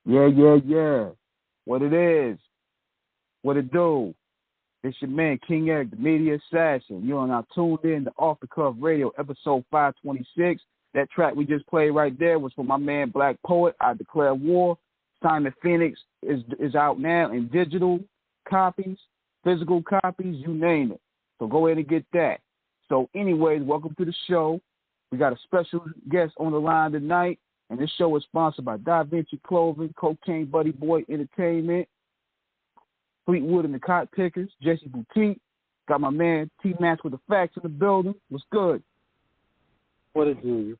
Yeah. What it is, what it do. It's your man, King Eric, the media assassin. You are now tuned in to Off the Cuff Radio, episode 526. That track we just played right there was for my man, Black Poet, I Declare War. Simon Phoenix is out now in digital copies, physical copies, you name it. So go ahead and get that. So anyways, welcome to the show. We got a special guest on the line tonight, and this show is sponsored by Da Vinci Clothing, Cocaine Buddy Boy Entertainment, Fleetwood and the Cot Pickers, Jesse Boutique. Got my man T-Max with the facts in the building. What's good? What it do,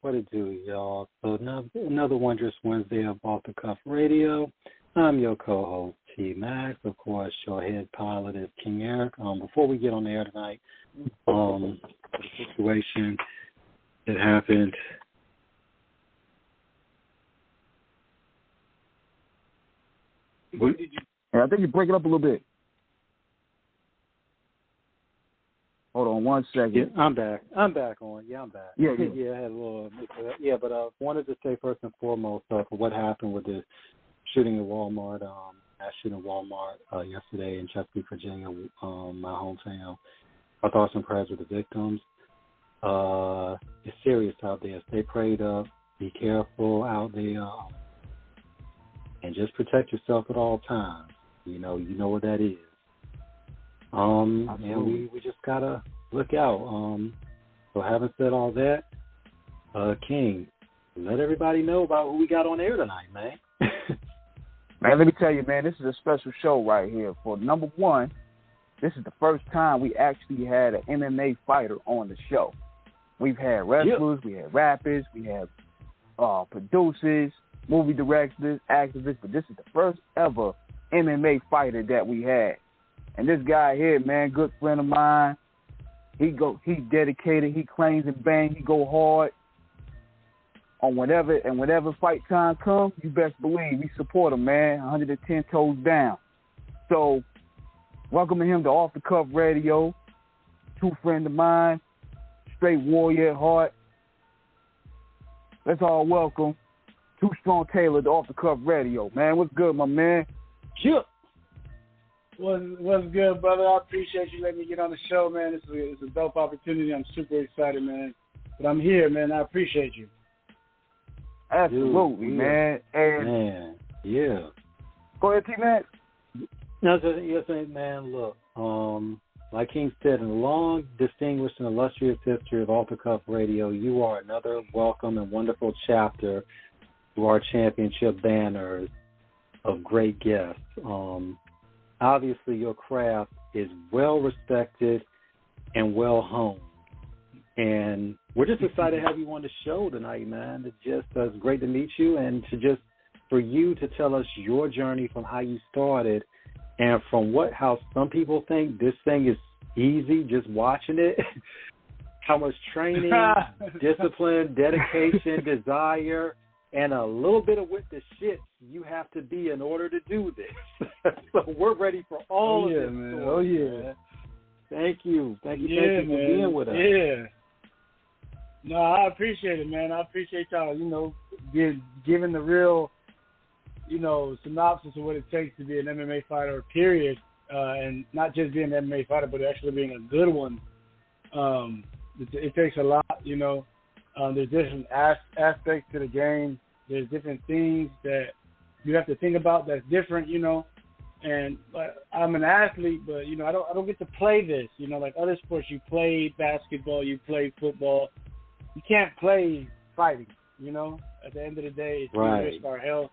y'all? So another wondrous Wednesday of Off the Cuff Radio. I'm your co-host, T-Max. Of course, your head pilot is King Eric. Before we get on the air tonight, the situation that happened. I think you break it up a little bit. Hold on 1 second. Yeah, I'm back on. Yeah, I'm back. Yeah. I had a little mix of that. Yeah, but wanted to say first and foremost for what happened with the shooting at Walmart, shooting at Walmart yesterday in Chesapeake, Virginia, my hometown. Our thoughts and prayers with the victims. It's serious out there. Stay prayed up. Be careful out there. And just protect yourself at all times. You know what that is. And we just gotta look out. So having said all that, King, let everybody know about what we got on air tonight, man. Man, let me tell you, man, this is a special show right here. For number one, this is the first time we actually had an MMA fighter on the show. We've had wrestlers, we had rappers, we had producers, movie directors, activists, but this is the first ever MMA fighter that we had. And this guy here, man, good friend of mine, he dedicated, he claims and bang, he go hard on whenever fight time comes, you best believe we support him, man, 110 toes down. So, welcoming him to Off the Cuff Radio, true friend of mine, straight warrior at heart. Let's all welcome Too Strong Taylor to Off the Cuff Radio. Man, what's good, my man? Yeah. What's good, brother? I appreciate you letting me get on the show, man. It's a dope opportunity. I'm super excited, man. But I'm here, man. I appreciate you. Absolutely, man. And man, yeah. Go ahead, T-Max. No, yes, man. Look, like King said, in a long, distinguished, and illustrious history of Off the Cuff Radio, you are another welcome and wonderful chapter to our championship banners of great guests. Obviously, your craft is well respected and well honed. And we're just excited to have you on the show tonight, man. It's great to meet you, and for you to tell us your journey from how you started and from how some people think this thing is easy just watching it, how much training, discipline, dedication, desire, and a little bit of with the shit you have to be in order to do this. So we're ready for all of this. Man. Story, oh, yeah. Man. Thank you for being with us. Yeah. No, I appreciate it, man. I appreciate y'all, giving the real, synopsis of what it takes to be an MMA fighter, period. And not just being an MMA fighter, but actually being a good one. It takes a lot, There's different aspects to the game. There's different things that you have to think about that's different, And I'm an athlete, but I don't get to play this. Like other sports, you play basketball, you play football. You can't play fighting. At the end of the day, it's right. risk our health,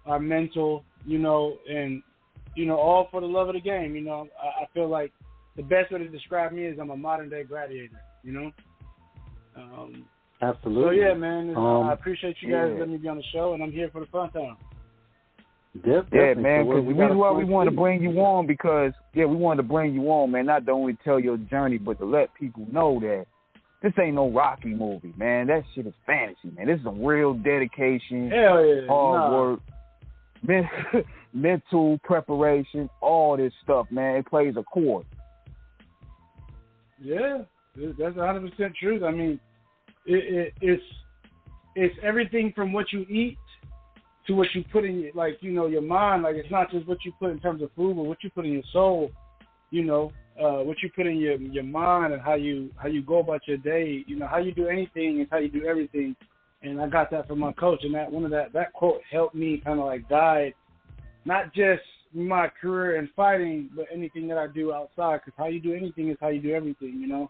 our mental, and all for the love of the game. I feel like the best way to describe me is I'm a modern day gladiator. Absolutely. So yeah, man, I appreciate you guys letting me be on the show, and I'm here for the fun time. Yeah, man, because the reason why we wanted to bring you on, we wanted to bring you on, man, not to only tell your journey, but to let people know that this ain't no Rocky movie, man. That shit is fantasy, man. This is some real dedication, hard work, mental preparation, all this stuff, man. It plays a chord. Yeah, that's 100% truth. I mean, it's everything from what you eat to what you put in, your mind. Like, it's not just what you put in terms of food, but what you put in your soul, what you put in your mind and how you go about your day. How you do anything is how you do everything. And I got that from my coach, and that quote helped me kind of like guide not just my career in fighting, but anything that I do outside. Because how you do anything is how you do everything,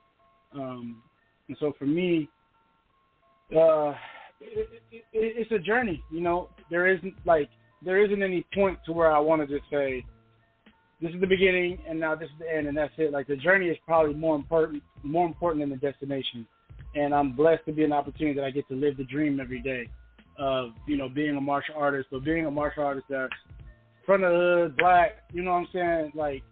And so for me, it's a journey. There isn't any point to where I want to just say, this is the beginning and now this is the end and that's it. Like, the journey is probably more important than the destination. And I'm blessed to be an opportunity that I get to live the dream every day of, being a martial artist, but being a martial artist that's front of the hood, black, you know what I'm saying? Like,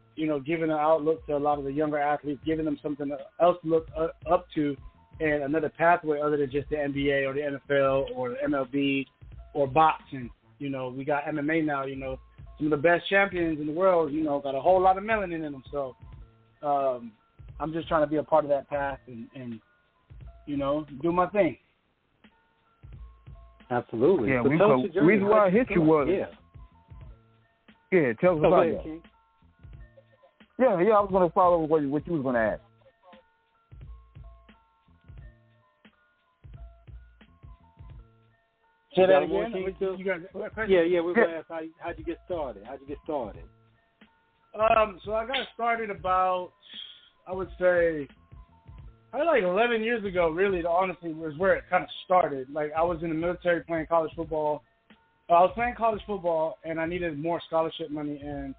giving an outlook to a lot of the younger athletes, giving them something else to look up to and another pathway other than just the NBA or the NFL or the MLB or boxing. We got MMA now, some of the best champions in the world, got a whole lot of melanin in them. So I'm just trying to be a part of that path and do my thing. Absolutely. Yeah, the reason why I hit you was... Yeah, tell us about that. King. Yeah, I was going to follow what you was going to ask. Say that again? Yeah, we're going to ask how'd you get started? So I got started about, I would say, like 11 years ago, really, honestly, was where it kind of started. Like, I was in the military playing college football. I was playing college football, and I needed more scholarship money, and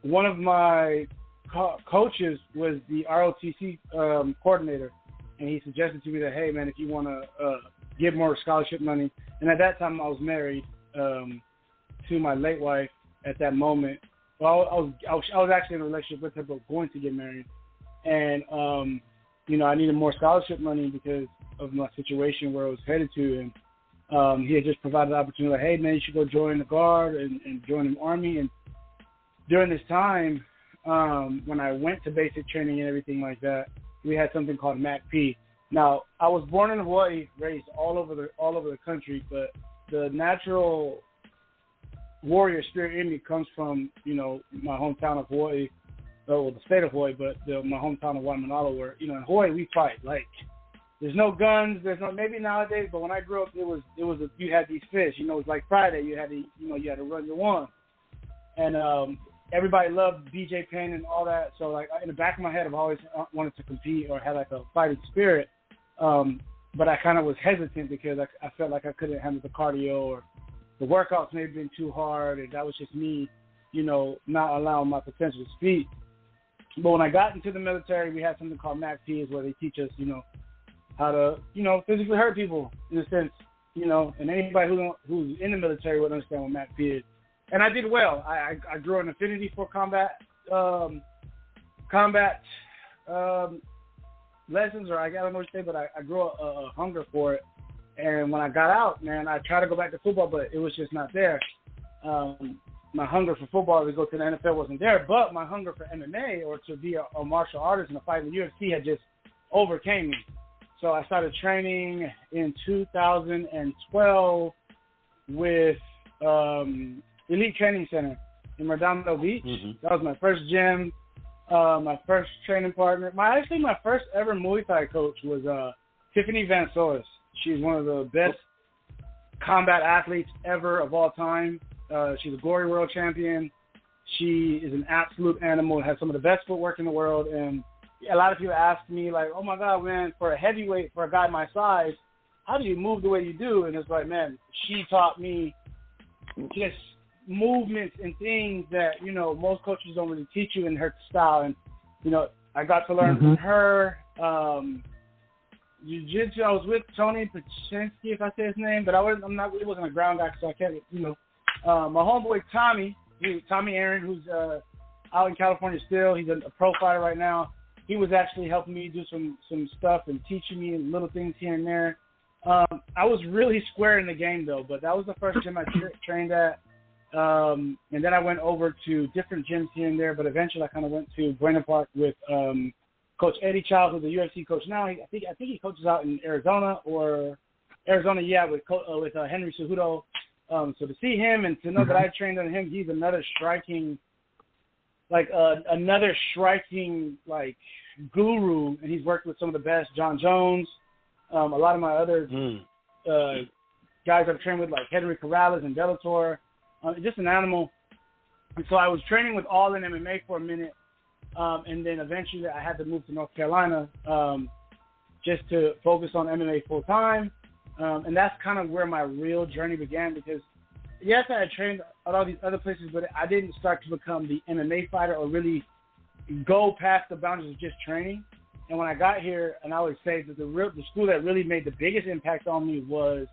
one of my coaches was the ROTC coordinator, and he suggested to me that, hey, man, if you want to get more scholarship money, and at that time I was married to my late wife at that moment. Well, I was actually in a relationship with her, but going to get married, and I needed more scholarship money because of my situation where I was headed to, and he had just provided the opportunity, like, hey, man, you should go join the Guard and join the Army. And during this time, when I went to basic training and everything like that, we had something called MACP. Now, I was born in Hawaii, raised all over the country, but the natural warrior spirit in me comes from, my hometown of Hawaii, the state of Hawaii, but my hometown of Waimanalo, where, in Hawaii we fight. Like, there's no guns, maybe nowadays, but when I grew up, you had these fish. It was like Friday, you had to run your one, and everybody loved BJ Penn and all that. So, like, in the back of my head, I've always wanted to compete or have like a fighting spirit. But I kind of was hesitant because I felt like I couldn't handle the cardio, or the workouts may have been too hard, and that was just me, not allowing my potential to speak. But when I got into the military, we had something called MACP, where they teach us, how to, physically hurt people in a sense, and anybody who's in the military would understand what MACP is. And I did well. I grew an affinity for combat lessons, or I don't know what to say, but I grew a hunger for it. And when I got out, man, I tried to go back to football, but it was just not there. My hunger for football to go to the NFL wasn't there, but my hunger for MMA or to be a martial artist and a fight in the UFC had just overcame me. So I started training in 2012 with Elite Training Center in Redondo Beach. Mm-hmm. That was my first gym, my first training partner. My first ever Muay Thai coach was Tiffany Van Solis. She's one of the best combat athletes ever of all time. She's a Glory World Champion. She is an absolute animal and has some of the best footwork in the world. And a lot of people ask me, like, oh, my God, man, for a heavyweight, for a guy my size, how do you move the way you do? And it's like, man, she taught me just movements and things that, most coaches don't really teach you in her style. And, I got to learn from her. Jiu-jitsu, I was with Tony Paczynski, if I say his name, but he wasn't a ground guy, so I can't, my homeboy Tommy Aaron, who's out in California still, he's a pro fighter right now. He was actually helping me do some stuff and teaching me little things here and there. I was really square in the game, though, but that was the first gym I trained at. And then I went over to different gyms here and there, but eventually I kind of went to Buena Park with Coach Eddie Childs, who's the UFC coach now. I think he coaches out in Arizona, with Henry Cejudo. So to see him and to know that I trained under him, he's another striking guru, and he's worked with some of the best, John Jones, a lot of my other guys I've trained with, like Henry Corrales and Bellator, just an animal. And so I was training with All in MMA for a minute, and then eventually I had to move to North Carolina just to focus on MMA full time. And that's kind of where my real journey began, because yes, I had trained at all these other places, but I didn't start to become the MMA fighter or really go past the boundaries of just training. And when I got here, and I would say that the school that really made the biggest impact on me was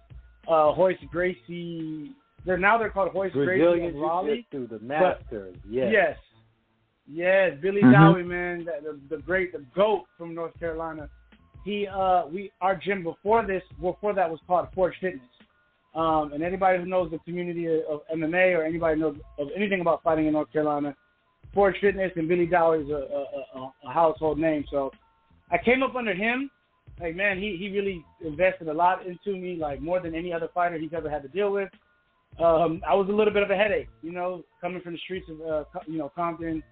Hoist Gracie. They're called Hoist Gracie in Raleigh. Through the Masters, yes, Billy Dowie, man, the GOAT from North Carolina. Our gym before that was called Forge Fitness. And anybody who knows the community of MMA or anybody knows of anything about fighting in North Carolina, Forge Fitness and Billy Dowie is a household name. So I came up under him. Like, man, he really invested a lot into me, like more than any other fighter he's ever had to deal with. I was a little bit of a headache, coming from the streets of, Compton.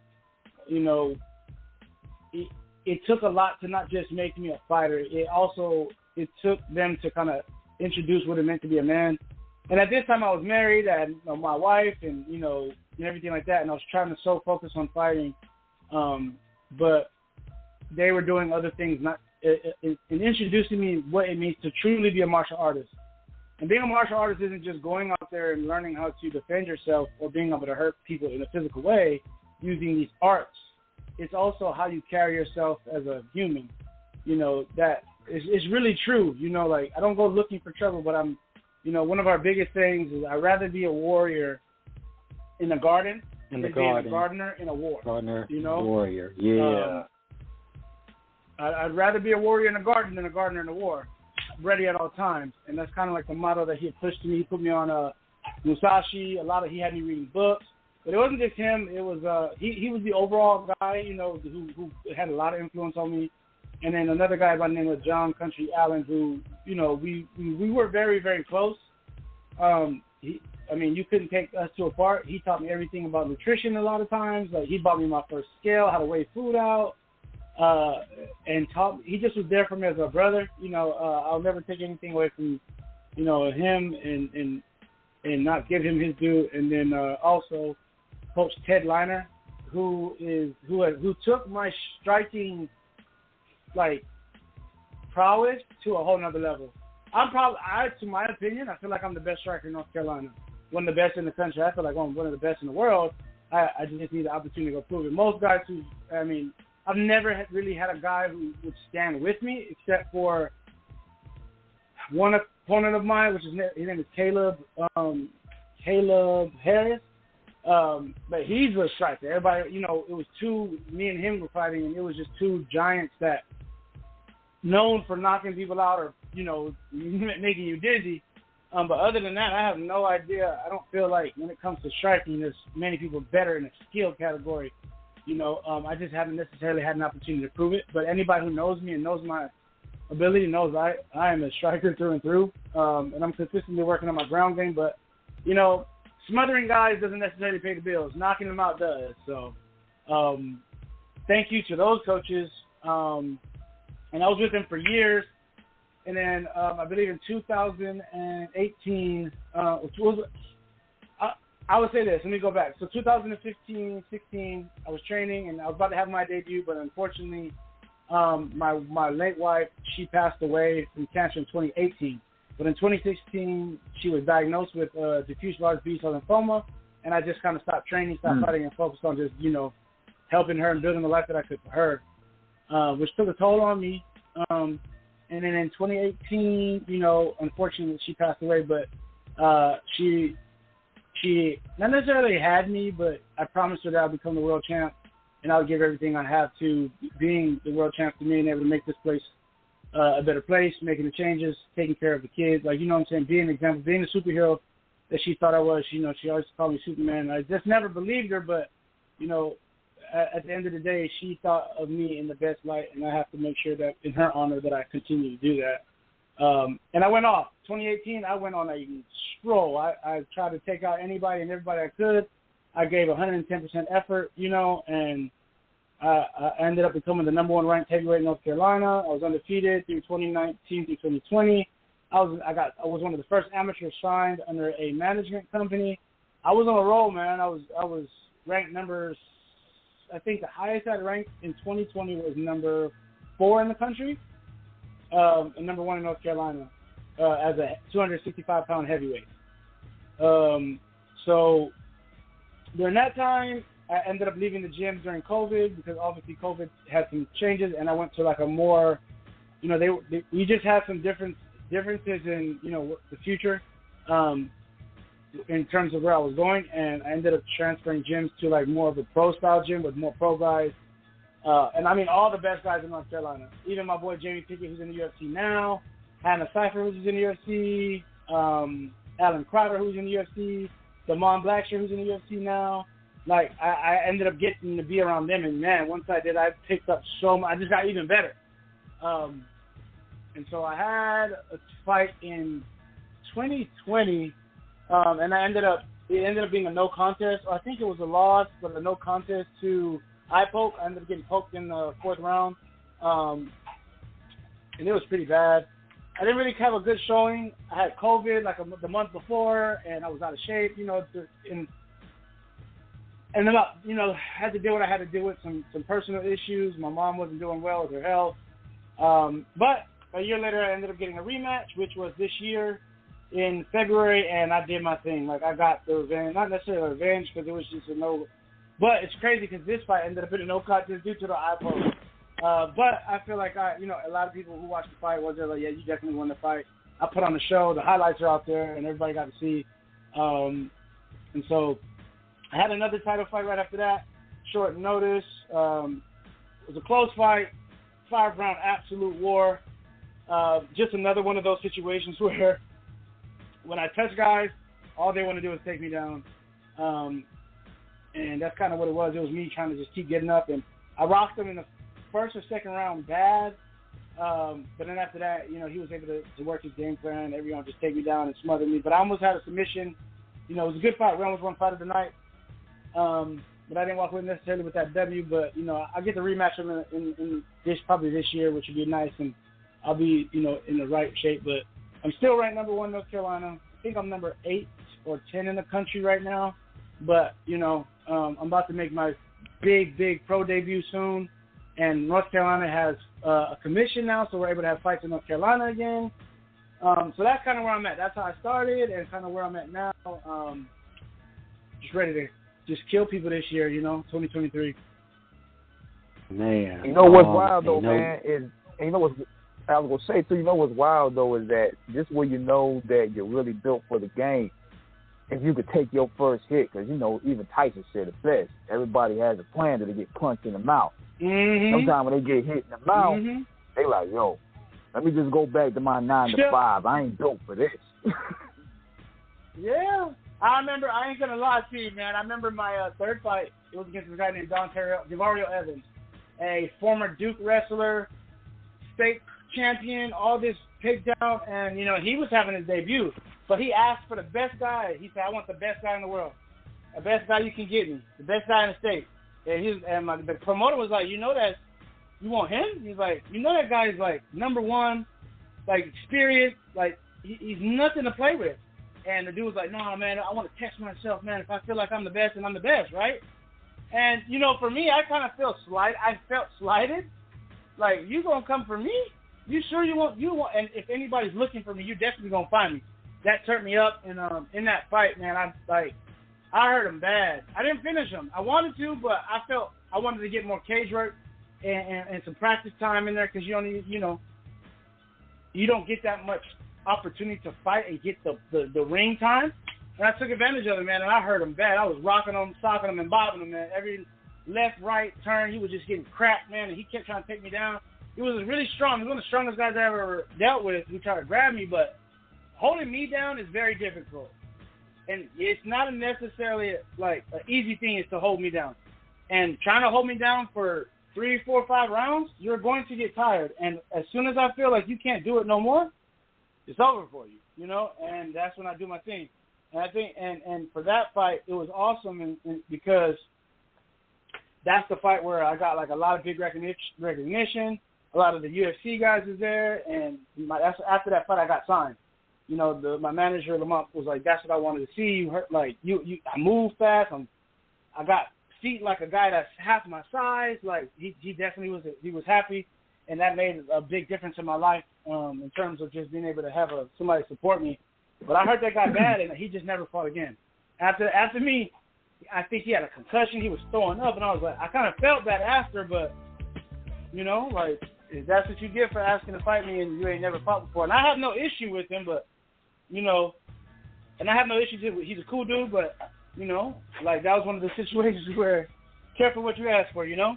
It took a lot to not just make me a fighter. It took them to kind of introduce what it meant to be a man. And at this time I was married, I had my wife and, and everything like that. And I was trying to so focus on fighting. But they were doing other things, not in introducing me what it means to truly be a martial artist. And being a martial artist isn't just going out there and learning how to defend yourself or being able to hurt people in a physical way using these arts. It's also how you carry yourself as a human. That it's really true. Like, I don't go looking for trouble, but I'm, one of our biggest things is I'd rather be a warrior in the garden than being a gardener in a war. Warrior, yeah. I'd rather be a warrior in a garden than a gardener in a war. Ready at all times, and that's kind of like the motto that he had pushed me. He put me on Musashi. He had me reading books, but it wasn't just him. It was he was the overall guy, who had a lot of influence on me. And then another guy by the name of John Country Allen, who we were very, very close. You couldn't take us two apart. He taught me everything about nutrition a lot of times. Like, he bought me my first scale, how to weigh food out. And he just was there for me as a brother. I'll never take anything away from, him and not give him his due. And then also Coach Ted Liner, who took my striking prowess to a whole nother level. To my opinion, I feel like I'm the best striker in North Carolina, one of the best in the country. I feel like I'm one of the best in the world. I just need the opportunity to go prove it. Most guys I've never really had a guy who would stand with me, except for one opponent of mine, his name is Caleb Harris. But he's a striker. Everybody, it was me and him were fighting, and it was just two giants that known for knocking people out or, making you dizzy. But other than that, I have no idea. I don't feel like when it comes to striking, there's many people better in the skill category. I just haven't necessarily had an opportunity to prove it. But anybody who knows me and knows my ability knows I am a striker through and through. And I'm consistently working on my ground game. But, smothering guys doesn't necessarily pay the bills. Knocking them out does. So thank you to those coaches. And I was with them for years. And then I believe in 2018, I would say this. Let me go back. So 2015, 16, I was training, and I was about to have my debut, but unfortunately, my late wife, she passed away from cancer in 2018. But in 2016, she was diagnosed with diffuse large B-cell lymphoma, and I just kind of stopped training, stopped fighting, and focused on just, helping her and building the life that I could for her, which took a toll on me. And then in 2018, unfortunately, she passed away, but she not necessarily had me, but I promised her that I'll become the world champ, and I'll give everything I have to being the world champ to me and able to make this place a better place, making the changes, taking care of the kids. Like, being an example, being the superhero that she thought I was. She always called me Superman. I just never believed her, but, at the end of the day, she thought of me in the best light, and I have to make sure that in her honor that I continue to do that. And I went off. 2018, I went on a stroll. I tried to take out anybody and everybody I could. I gave 110% effort, and I ended up becoming the number 1 ranked heavyweight in North Carolina. I was undefeated through 2019 through 2020. I was one of the first amateurs signed under a management company. I was on a roll, man. I was ranked I think the highest I ranked in 2020 was number 4 in the country, and number 1 in North Carolina as a 265-pound heavyweight. So during that time, I ended up leaving the gym during COVID because obviously COVID had some changes, and I went to like a more, we just had some differences in, the future in terms of where I was going, and I ended up transferring gyms to like more of a pro-style gym with more pro guys. And I mean all the best guys in North Carolina. Even my boy Jamie Pickett, who's in the UFC now, Hannah Cipher, who's in the UFC, Alan Crowder, who's in the UFC, Damon Blackshear, who's in the UFC now. Like, I ended up getting to be around them, and man, once I did, I picked up so much. I just got even better. And so I had a fight in 2020, and it ended up being a no contest. I think it was a loss, but a no contest to eye poke. I ended up getting poked in the 4th round, and it was pretty bad. I didn't really have a good showing. I had COVID like the month before, and I was out of shape, and about, had to deal with what I had to deal with, some personal issues. My mom wasn't doing well with her health. But a year later, I ended up getting a rematch, which was this year in February, and I did my thing. Like, I got the revenge, not necessarily a revenge because it was just a no. But it's crazy because this fight ended up in a no contest due to the eye poke. But I feel like a lot of people who watched the fight was there like, yeah, you definitely won the fight. I put on the show. The highlights are out there, and everybody got to see. And so I had another title fight right after that, short notice. It was a close fight, 5-round absolute war. Just another one of those situations where when I touch guys, all they want to do is take me down. And that's kind of what it was. It was me trying to just keep getting up. And I rocked him in the 1st or 2nd round bad. But then after that, he was able to work his game plan. Everyone just take me down and smother me. But I almost had a submission. It was a good fight. We almost won fight of the night. But I didn't walk away necessarily with that W. But, I get the rematch in probably this year, which would be nice. And I'll be, in the right shape. But I'm still ranked number 1 in North Carolina. I think I'm number 8 or 10 in the country right now. But, I'm about to make my big pro debut soon. And North Carolina has a commission now, so we're able to have fights in North Carolina again. So that's kind of where I'm at. That's how I started and kind of where I'm at now. Just ready to just kill people this year, 2023. Man. What's wild, though, man, is, and what's, I was going to say, too, what's wild, though, is that just where that you're really built for the game, if you could take your first hit, because, even Tyson said it best, everybody has a plan to get punched in the mouth. Mm-hmm. Sometimes when they get hit in the mouth, they like, yo, let me just go back to my 9 to 5. I ain't built for this. Yeah. I remember, I ain't going to lie to you, man. I remember my 3rd fight. It was against a guy named Devario Evans, a former Duke wrestler, state champion, all this picked out, and, he was having his debut. But he asked for the best guy. He said, I want the best guy in the world. The best guy you can get me. The best guy in the state. And the promoter was like, that you want him? He's like, that guy's like number 1, like experienced, like he's nothing to play with. And the dude was like, no, man, I want to test myself, man. If I feel like I'm the best, then I'm the best, right? And, for me, I kind of felt slighted. Like, you going to come for me? You sure you want, and if anybody's looking for me, you definitely going to find me. That turned me up, and in that fight, man, I hurt him bad. I didn't finish him. I wanted to, but I felt I wanted to get more cage work and some practice time in there because you don't get that much opportunity to fight and get the ring time. And I took advantage of it, man, and I hurt him bad. I was rocking him, socking him, and bobbing him, man. Every left, right turn, he was just getting cracked, man, and he kept trying to take me down. He was really strong. He was one of the strongest guys I ever dealt with who tried to grab me, but holding me down is very difficult. And it's not necessarily like an easy thing is to hold me down. And trying to hold me down for 3, 4, 5 rounds, you're going to get tired. And as soon as I feel like you can't do it no more, it's over for you, you know. And that's when I do my thing. And I think, and for that fight, it was awesome because that's the fight where I got like a lot of big recognition. A lot of the UFC guys was there, and after that fight, I got signed. You know, my manager Lamont was like, "That's what I wanted to see. You hurt, like I move fast. I got feet like a guy that's half my size. Like he definitely was happy, and that made a big difference in my life in terms of just being able to have somebody support me. But I heard that got bad, and he just never fought again. After me, I think he had a concussion. He was throwing up, and I was like, I kind of felt that after, but you know, like that's what you get for asking to fight me, and you ain't never fought before. And I have no issue with him, but you know, and I have no issue with he's a cool dude, but you know, like that was one of the situations where careful what you ask for, you know.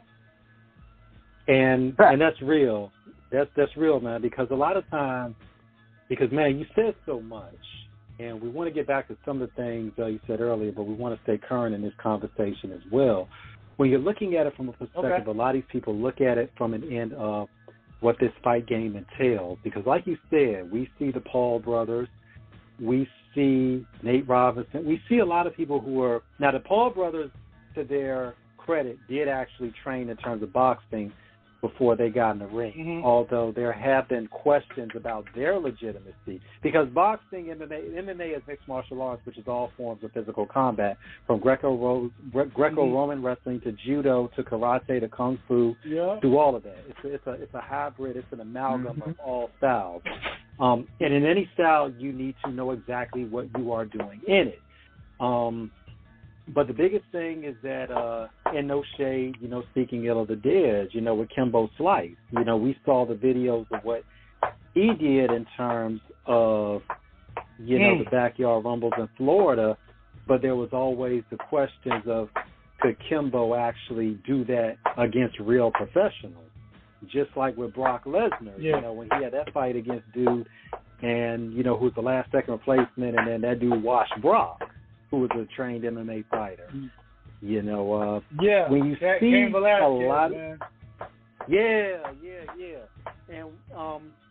And that's real. That's real, man. Because a lot of times, man, you said so much, and we want to get back to some of the things you said earlier, but we want to stay current in this conversation as well. When you're looking at it from a perspective, a lot of these people look at it from an end of what this fight game entails. Because like you said, we see the Paul brothers, we see Nate Robinson, we see a lot of people who are, now the Paul brothers, to their credit, did actually train in terms of boxing before they got in the ring, although there have been questions about their legitimacy. Because boxing, MMA is mixed martial arts, which is all forms of physical combat, from Greco-Roman wrestling to judo to karate to kung fu, through all of that. It's a hybrid. It's an amalgam of all styles. And in any style, you need to know exactly what you are doing in it. But the biggest thing is that, and no shade, you know, speaking ill of the dead, you know, with Kimbo Slice, you know, we saw the videos of what he did in terms of, you know, the backyard rumbles in Florida, but there was always the questions of, could Kimbo actually do that against real professionals? Just like with Brock Lesnar, you know, when he had that fight against dude, and, you know, who was the last second replacement, and then that dude washed Brock, who was a trained MMA fighter. You know, when you see a lot of... And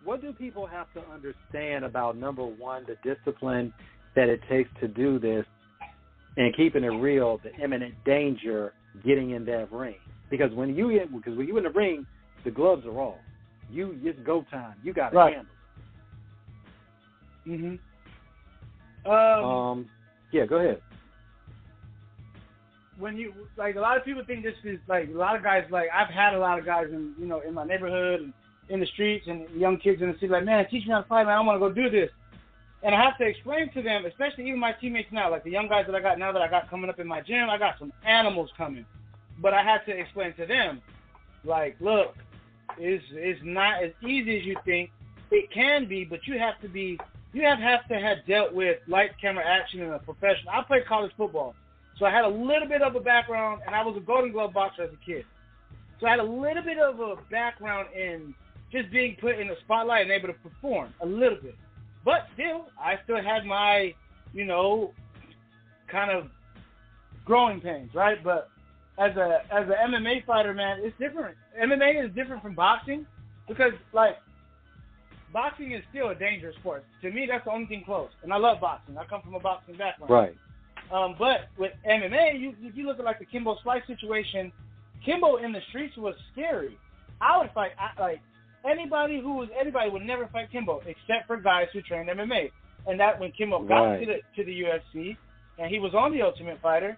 what do people have to understand about, number one, the discipline that it takes to do this, and keeping it real, the imminent danger getting in that ring? Because when you in the ring, the gloves are off. It's go time. You got to handle it. Yeah, go ahead. When you, like, a lot of people think this is, like, a lot of guys, like, I've had a lot of guys in, you know, in my neighborhood and in the streets and young kids in the city, like, man, teach me how to fight, man, I want to go do this. And I have to explain to them, especially even my teammates now, like the young guys that I got now that I got coming up in my gym, I got some animals coming. But I have to explain to them, like, look, it's not as easy as you think. It can be, but you have to have dealt with lights, camera, action in a professional. I played college football. So I had a little bit of a background, and I was a Golden Glove boxer as a kid. So I had a little bit of a background in just being put in the spotlight and able to perform a little bit. But still, I still had my, you know, kind of growing pains, right? But as a MMA fighter, man, it's different. MMA is different from boxing because, like, boxing is still a dangerous sport. To me, that's the only thing close. And I love boxing. I come from a boxing background. Right. But with MMA, you look at like the Kimbo Slice situation. Kimbo in the streets was scary. I would fight anybody would never fight Kimbo except for guys who trained MMA. And that when Kimbo got to the UFC and he was on the Ultimate Fighter,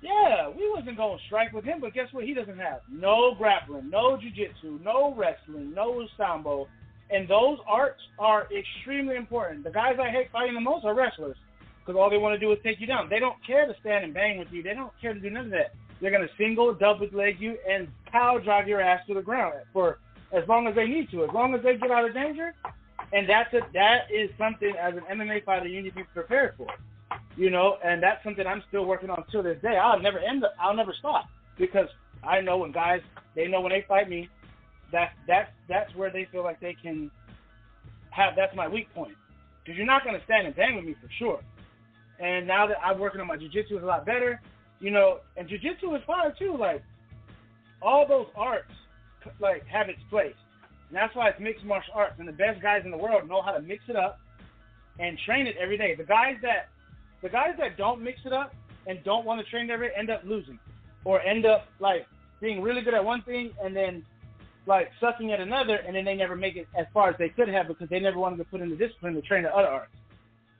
we wasn't going to strike with him. But guess what? He doesn't have no grappling, no jiu-jitsu, no wrestling, no sambo, and those arts are extremely important. The guys I hate fighting the most are wrestlers. Because all they want to do is take you down. They don't care to stand and bang with you. They don't care to do none of that. They're going to single, double leg you, and power drive your ass to the ground for as long as they need to, as long as they get out of danger. And that is something as an MMA fighter you need to be prepared for, you know. And that's something I'm still working on till this day. I'll never stop because I know when guys, they know when they fight me, that's where they feel like they can have. That's my weak point because you're not going to stand and bang with me for sure. And now that I'm working on my jiu-jitsu is a lot better, you know, and jiu-jitsu is fire too. Like, all those arts, like, have its place. And that's why it's mixed martial arts. And the best guys in the world know how to mix it up and train it every day. The guys that don't mix it up and don't want to train every day end up losing, or end up like being really good at one thing and then like sucking at another, and then they never make it as far as they could have because they never wanted to put in the discipline to train the other arts.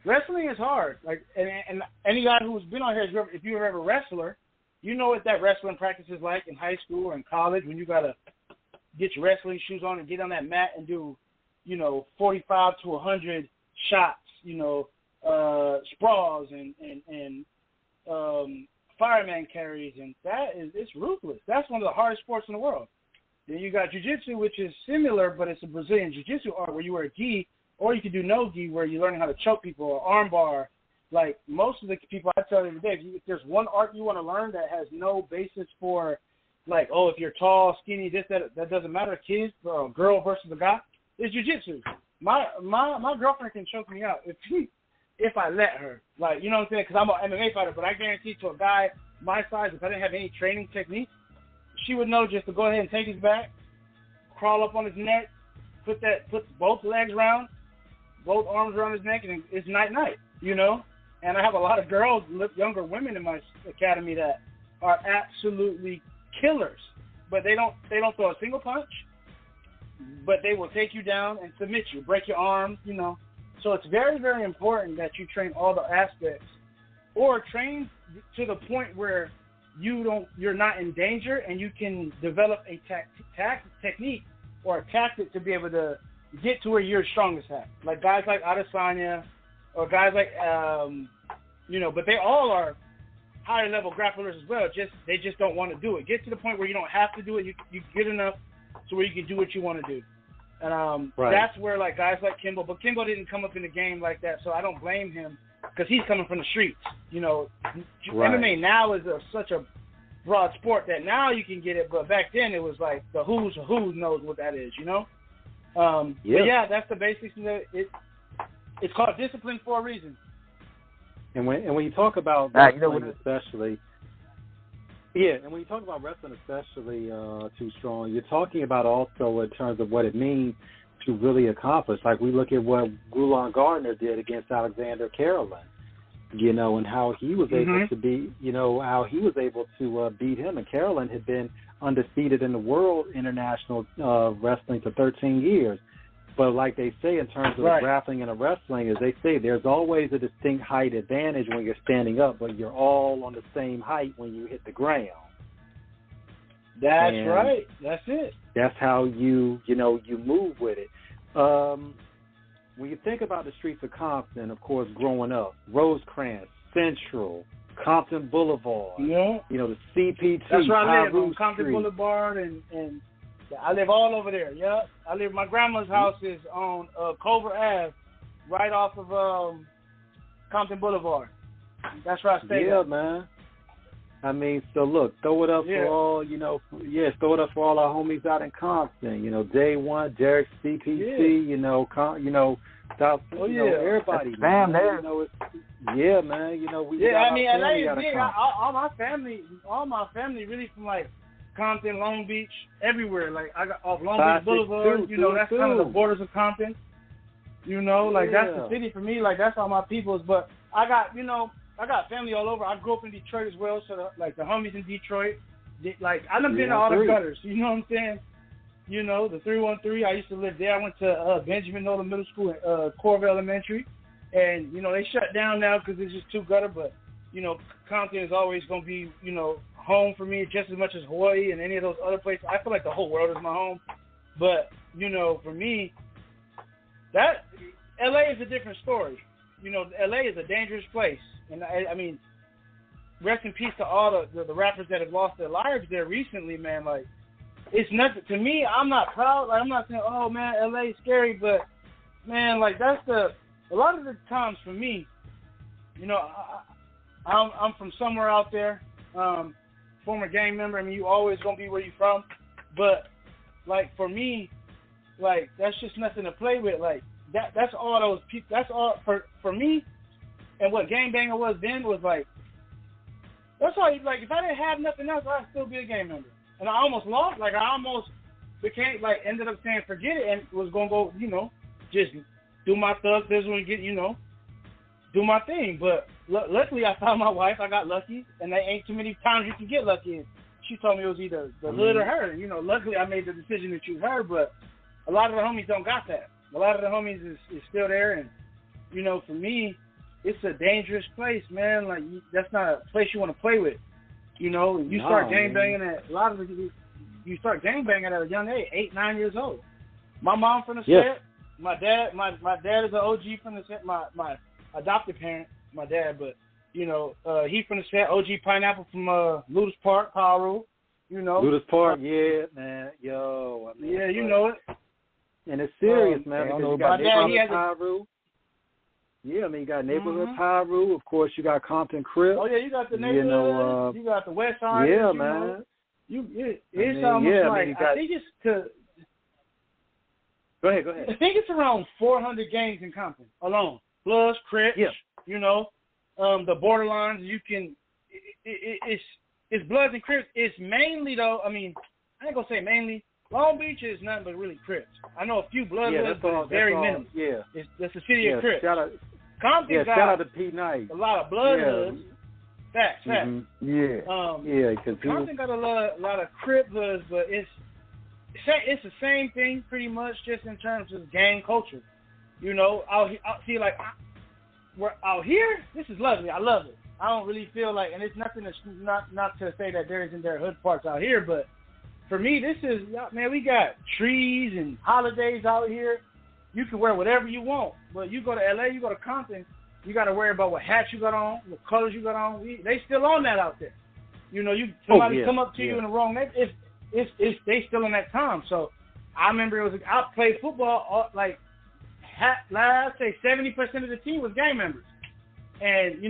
Wrestling is hard. Like, and any guy who's been on here, if you were ever a wrestler, you know what that wrestling practice is like in high school or in college when you gotta get your wrestling shoes on and get on that mat and do, 45 to 100 shots, sprawls and fireman carries, and it's ruthless. That's one of the hardest sports in the world. Then you got jiu-jitsu, which is similar, but it's a Brazilian jiu-jitsu art where you wear a gi, or you can do no gi where you're learning how to choke people or arm bar. Like most of the people I tell every day, if there's one art you want to learn that has no basis for, like, oh, if you're tall, skinny, that doesn't matter, kids, or a girl versus a guy, it's jiu-jitsu. My girlfriend can choke me out if I let her. Like, you know what I'm saying? Because I'm an MMA fighter, but I guarantee to a guy my size, if I didn't have any training technique, she would know just to go ahead and take his back, crawl up on his neck, put both legs around, both arms around his neck, and it's night-night, And I have a lot of girls, younger women in my academy that are absolutely killers, but they don't throw a single punch, but they will take you down and submit you, break your arms, So it's very, very important that you train all the aspects, or train to the point where you're not in danger, and you can develop a technique or a tactic to be able to get to where you're strongest at. Like guys like Adesanya, or guys like but they all are higher level grapplers as well. They just don't want to do it. Get to the point where you don't have to do it. You get enough to where you can do what you want to do. And right. That's where like guys like Kimbo, but Kimbo didn't come up in the game like that, so I don't blame him because he's coming from the streets. Right. MMA now is such a broad sport that now you can get it, but back then it was like the who knows what that is, But yeah, that's the basics of it. It's called discipline for a reason. And when you talk about wrestling, especially Too Strong, you're talking about also in terms of what it means to really accomplish. Like we look at what Rulon Gardner did against Alexander Karolin, and how he was able to be, how he was able to beat him. And Karolin had been undefeated in the world international wrestling for 13 years. But like they say in terms of grappling and wrestling, is they say there's always a distinct height advantage when you're standing up, but you're all on the same height when you hit the ground. That's right. That's it. That's how you move with it. When you think about the streets of Compton, of course, growing up, Rosecrans, Central, Compton Boulevard, the CPT. That's where I live, on Compton Boulevard, and I live all over there. Yeah, my grandma's house is on Culver Ave, right off of Compton Boulevard. That's where I stay. Yeah, man. I mean, so look, throw it up for all, throw it up for all our homies out in Compton. Day One, Derek, CPT, South, everybody. Damn, there. Yeah, man. We I mean, LA is big. All my family really from like Compton, Long Beach, everywhere. Like I got off Long Beach Boulevard. That's kind of the borders of Compton. That's the city for me. Like that's all my peoples. But I got family all over. I grew up in Detroit as well, so the homies in Detroit. Like I done been to all the gutters. You know what I'm saying? The 313. I used to live there. I went to Benjamin Nolan Middle School and Corville Elementary, and they shut down now because it's just too gutter. But Compton is always going to be home for me just as much as Hawaii and any of those other places. I feel like the whole world is my home. But for me, that LA is a different story. LA is a dangerous place. And I mean, rest in peace to all the rappers that have lost their lives there recently, man. Like, it's nothing to me. I'm not proud. Like, I'm not saying, oh man, LA is scary, but man, like that's a lot of the times for me. I'm from somewhere out there. Former gang member. I mean, you always gonna be where you from, but like for me, like that's just nothing to play with. Like that's all those people. That's all for me. And what gangbanger was then was like, that's all. Like if I didn't have nothing else, I'd still be a gang member. And I almost lost. Like I almost ended up saying forget it and was gonna go, just do my thug business and get, do my thing. But luckily I found my wife. I got lucky, and there ain't too many times you can get lucky. And she told me it was either the hood or her. Luckily I made the decision to choose her. But a lot of the homies don't got that. A lot of the homies is still there, and for me, it's a dangerous place, man. Like that's not a place you want to play with. You start gangbanging at a lot of you start gangbanging at a young age, 8, 9 years old. My mom from the set. My dad is an OG from the set. My adopted parent, my dad, but he from the set. OG Pineapple from Ludus Park, Paru. Ludus Park, yeah, man. Yo, I mean, yeah, you know it. And it's serious, man. Because you got neighborhood Paru. Yeah, I mean, you got neighborhood Paru. Of course, you got Compton Crip. Oh yeah, you got the neighborhood. You got the West Side. Yeah, man. It's almost like I think it's to. Go ahead. I think it's around 400 gangs in Compton alone. Bloods, Crips, the borderlines. You can, it's Bloods and Crips. It's mainly though. I mean, I ain't gonna say mainly. Long Beach is nothing but really Crips. I know a few Bloods, but it's very minimal. Yeah, that's the city of Crips. Compton got shout out to P. Knight. A lot of Blood hoods. Facts. Because Compton got a lot of Crip hoods, but it's the same thing pretty much, just in terms of gang culture. I'll see like we're out here. This is lovely. I love it. I don't really feel like, and it's nothing that's not to say that there isn't hood parts out here, but for me, this is, man, we got trees and holidays out here. You can wear whatever you want, but you go to LA, you go to Compton, you got to worry about what hats you got on, what colors you got on. They still on that out there. Somebody come up to you in the wrong neighborhood. They still in that time. So I remember I played football I'd say 70% of the team was gang members, and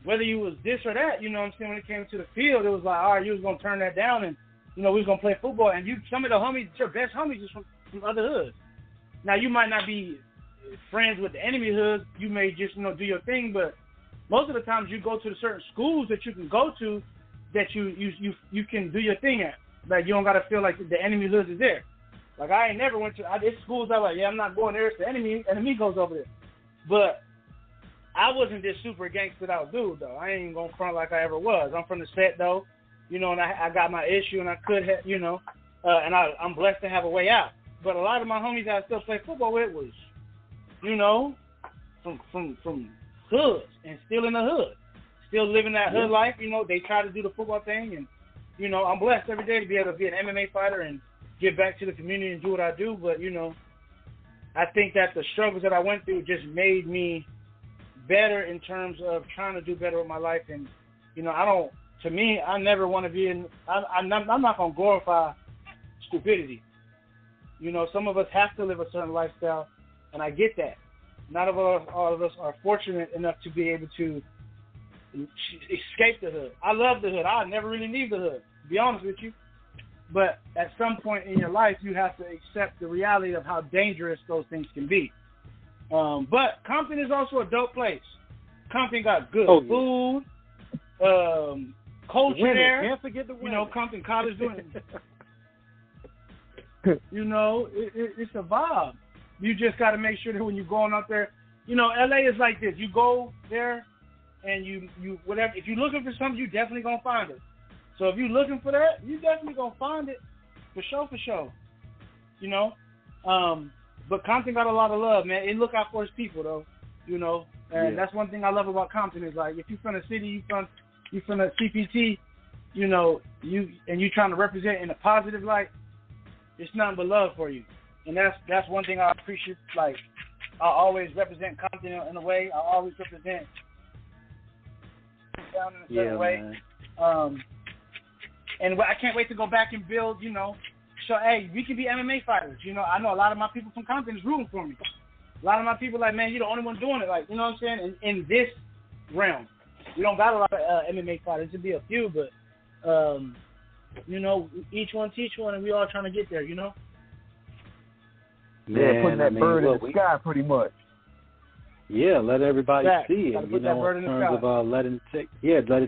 whether you was this or that, what I'm saying, when it came to the field, it was like, all right, you was gonna turn that down, and we was gonna play football, and some of the homies, your best homies, is from other hoods. Now you might not be friends with the enemy hoods, you may just do your thing, but most of the times you go to the certain schools that you can go to that you can do your thing at. Like you don't gotta feel like the enemy hoods is there. Like I ain't never went to it's schools that like, I'm not going there, it's the enemy goes over there. But I wasn't this super gangstered out dude though. I ain't gonna front like I ever was. I'm from the set though, and I got my issue, and I could have, and I'm blessed to have a way out. But a lot of my homies that I still play football with was, from hoods and still in the hood, still living that hood life. They try to do the football thing, and I'm blessed every day to be able to be an MMA fighter and give back to the community and do what I do. But I think that the struggles that I went through just made me better in terms of trying to do better with my life. And I never want to be in. I'm not gonna glorify stupidity. Some of us have to live a certain lifestyle, and I get that. Not all of us are fortunate enough to be able to escape the hood. I love the hood. I never really leave the hood, to be honest with you. But at some point in your life, you have to accept the reality of how dangerous those things can be. But Compton is also a dope place. Compton got good food, culture there. Can't forget the women. Compton College doing it. It's a vibe. You just got to make sure that when you're going out there, LA is like this. You go there, and you whatever. If you're looking for something, you definitely gonna find it. So if you're looking for that, you definitely gonna find it, for sure. But Compton got a lot of love, man. And look out for his people, though. And that's one thing I love about Compton is like if you're from the city, you from the CPT, you trying to represent in a positive light, it's nothing but love for you. And that's one thing I appreciate. Like I always represent Compton in a way. I always represent down in a certain way. And I can't wait to go back and build, so, hey, we can be MMA fighters. I know a lot of my people from Compton is rooting for me. A lot of my people like, man, you're the only one doing it. Like, you know what I'm saying? In this realm. We don't got a lot of MMA fighters. There'll be a few, but, each one teach one, and we all trying to get there, Man, putting that bird in the sky pretty much. Yeah, let everybody see it, in terms of let it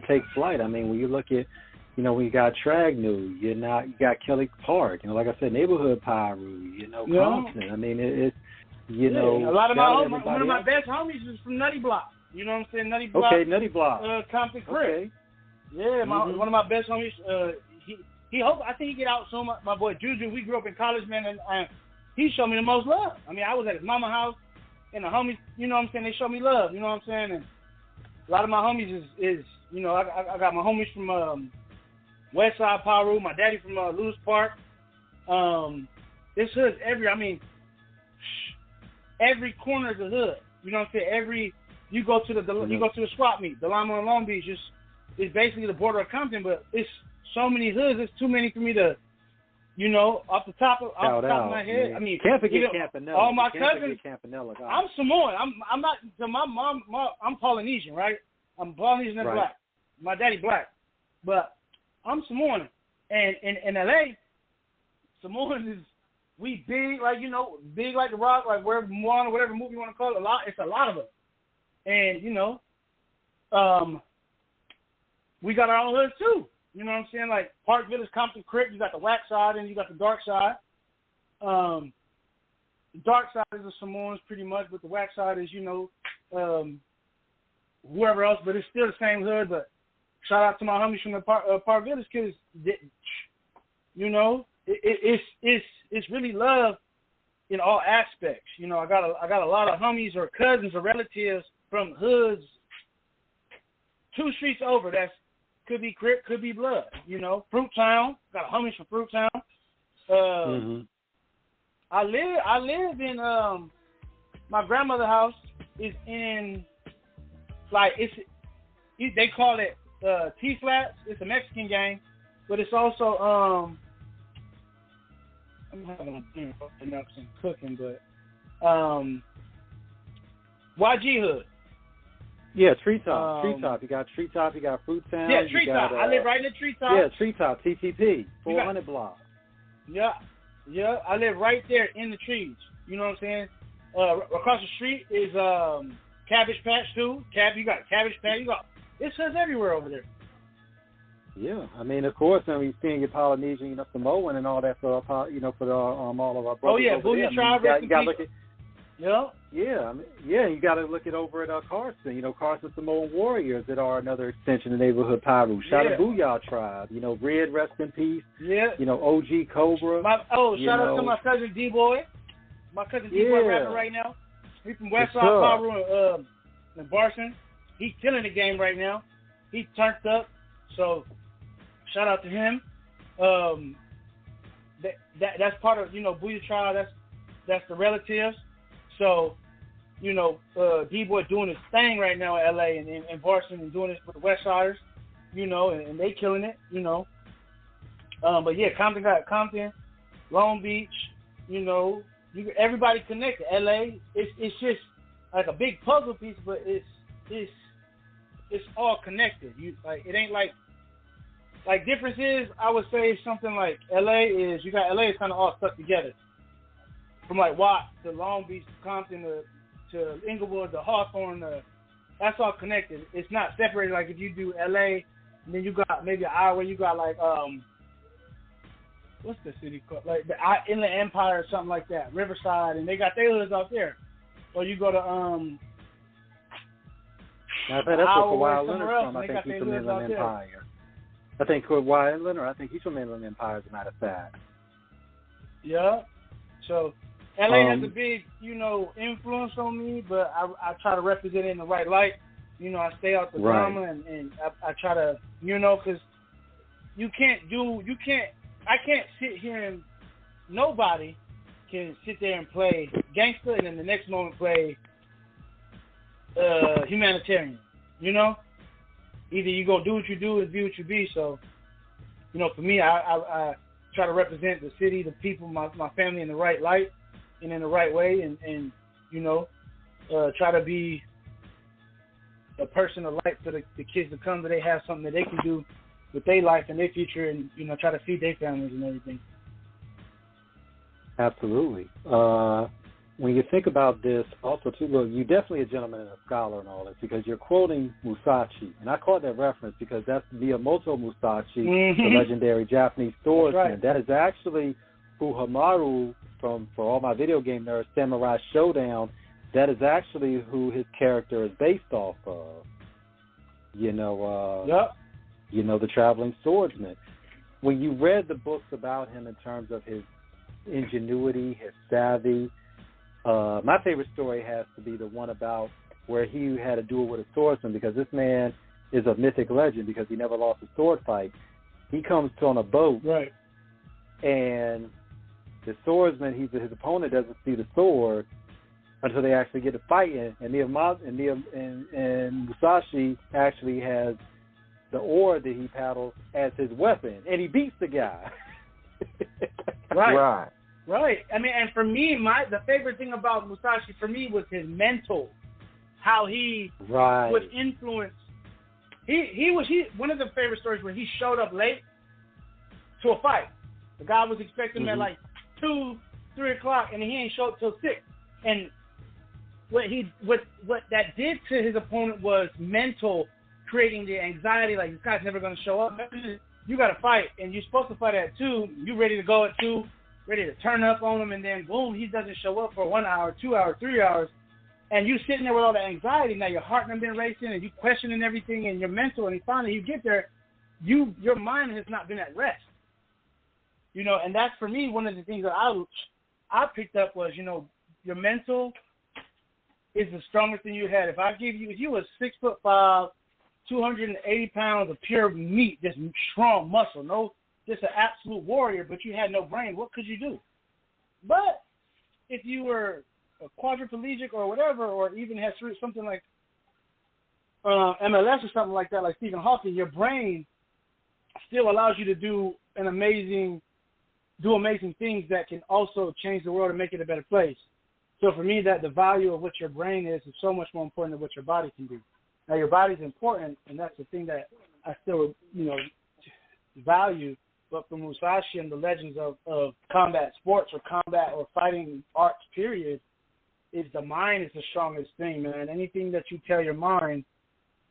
take flight. I mean, when you look at, we got Tragnu, you got Kelly Park, like I said, Neighborhood Pyru, Compton. I mean, it's, a lot of one of my best homies is from Nutty Block. You know what I'm saying? Nutty Block. Okay, Nutty Block. Compton Crip. Okay. Yeah, one of my best homies. I think he get out soon. My boy Juju, we grew up in college, man, and he showed me the most love. I mean, I was at his mama house, and the homies, you know what I'm saying, they showed me love. You know what I'm saying? And a lot of my homies is I got my homies from West Side Paru, my daddy from Lewis Park. This hood's every corner is a hood. You know what I'm saying? You go to the swap meet, the Lima and Long Beach. It's basically the border of Compton, but it's so many hoods. It's too many for me to, off the top of my head. Man. I mean, can't forget Campanella. All my cousins. Campanella, I'm Samoan. I'm not. So my mom. I'm Polynesian, right? I'm Polynesian and black. My daddy black, but I'm Samoan. And in LA, Samoan is we big big like the Rock, like wherever Moana, whatever movie you want to call it. It's a lot of us, and we got our own hoods too. You know what I'm saying? Like Park Village, Compton Crip, you got the wax side and you got the dark side. The dark side is the Samoans pretty much, but the wax side is, whoever else, but it's still the same hood. But shout out to my homies from the Park Village because, it's really love in all aspects. I got a lot of homies or cousins or relatives from hoods 2 streets over. That's could be Crip, could be blood. Fruit Town. Got homies from Fruit Town. I live in my grandmother's house is in they call it T-Flats. It's a Mexican gang, but it's also I'm having some cooking, but YG Hood. Yeah, Treetop. You got Treetop. You got Fruit Town. Yeah, Treetop. I live right in the Treetop. Yeah, Treetop. TTP. 400 block. Yeah. I live right there in the trees. You know what I'm saying? Across the street is Cabbage Patch too. You got Cabbage Patch. It's everywhere over there. Yeah, I mean, of course, I mean, seeing your Polynesian, Samoan, and all that for for all of our brothers. Oh yeah, Booyah Tribe. You got to look at. Yeah. Yeah, you got to look at over at Carson. Carson Samoan Warriors that are another extension of Neighborhood Pyru. Shout out to Booyah Tribe. Red, rest in peace. Yeah. OG Cobra. Shout out to my cousin D-Boy. My cousin D-Boy rapping right now. He's from West Side Pyru and Barson. He's killing the game right now. He's turned up. So shout out to him. That's part of Booyah Tribe. That's the relatives. So, D-Boy doing his thing right now in L.A. and Boston and doing this with the West Siders, and they killing it, But, yeah, Compton, Long Beach, everybody connected. L.A., it's just like a big puzzle piece, but it's all connected. It ain't like difference is, I would say something like L.A. is kind of all stuck together. From Watt to Long Beach to Compton to Inglewood to Hawthorne, that's all connected. It's not separated like if you do LA and then you got maybe an hour where you got what's the city called? Like the Inland Empire or something like that, Riverside, and they got their hoods out there. Or you go to that's where Kawhi Leonard's from. I think he's from Inland Empire. I think Kawhi Leonard, he's from Inland Empire, as a matter of fact. Yeah. So LA has a big, influence on me, but I try to represent it in the right light. I stay out the drama and I try to, because I can't sit here and nobody can sit there and play gangster and then the next moment play humanitarian, Either you go do what you do and be what you be. So, for me, I try to represent the city, the people, my family in the right light and in the right way, and try to be a person of light for the kids to come, that they have something that they can do with their life and their future, and try to feed their families and everything. Absolutely. when you think about this, also too, look, you're definitely a gentleman and a scholar and all this because you're quoting Musashi, and I caught that reference because that's Miyamoto Musashi, the legendary Japanese swordsman. Right. That is actually who Hamaru for all my video game nerds, Samurai Showdown. That is actually who his character is based off of. The traveling swordsman. When you read the books about him in terms of his ingenuity, his savvy. My favorite story has to be the one about where he had a duel with a swordsman because this man is a mythic legend because he never lost a sword fight. He comes on a boat, right, and the swordsman, his opponent doesn't see the sword until they actually get to fighting, and Musashi actually has the oar that he paddles as his weapon, and he beats the guy. Right. Right. I mean, and for me, the favorite thing about Musashi for me was his mental, how he would influence. He one of the favorite stories where he showed up late to a fight. The guy was expecting him at like 2, 3 o'clock, and he ain't show up till 6. And what that did to his opponent was mental, creating the anxiety. Like, this guy's never going to show up. You got to fight, and you're supposed to fight at 2. You ready to go at 2, ready to turn up on him, and then boom, he doesn't show up for 1 hour, 2 hours, 3 hours, and you sitting there with all the anxiety. Now your heart has been racing, and you questioning everything, and your mental. And finally, you get there, your mind has not been at rest. And that's for me one of the things that I picked up was your mental is the strongest thing you had. If you were 6'5", 280 pounds of pure meat, just strong muscle, just an absolute warrior, but you had no brain, what could you do? But if you were a quadriplegic or whatever, or even had something like MLS or something like that, like Stephen Hawking, your brain still allows you to do amazing things that can also change the world and make it a better place. So for me, that the value of what your brain is so much more important than what your body can do. Now, your body's important, and that's the thing that I still, value. But for Musashi and the legends of combat sports or combat or fighting arts, period, is the mind is the strongest thing, man. Anything that you tell your mind,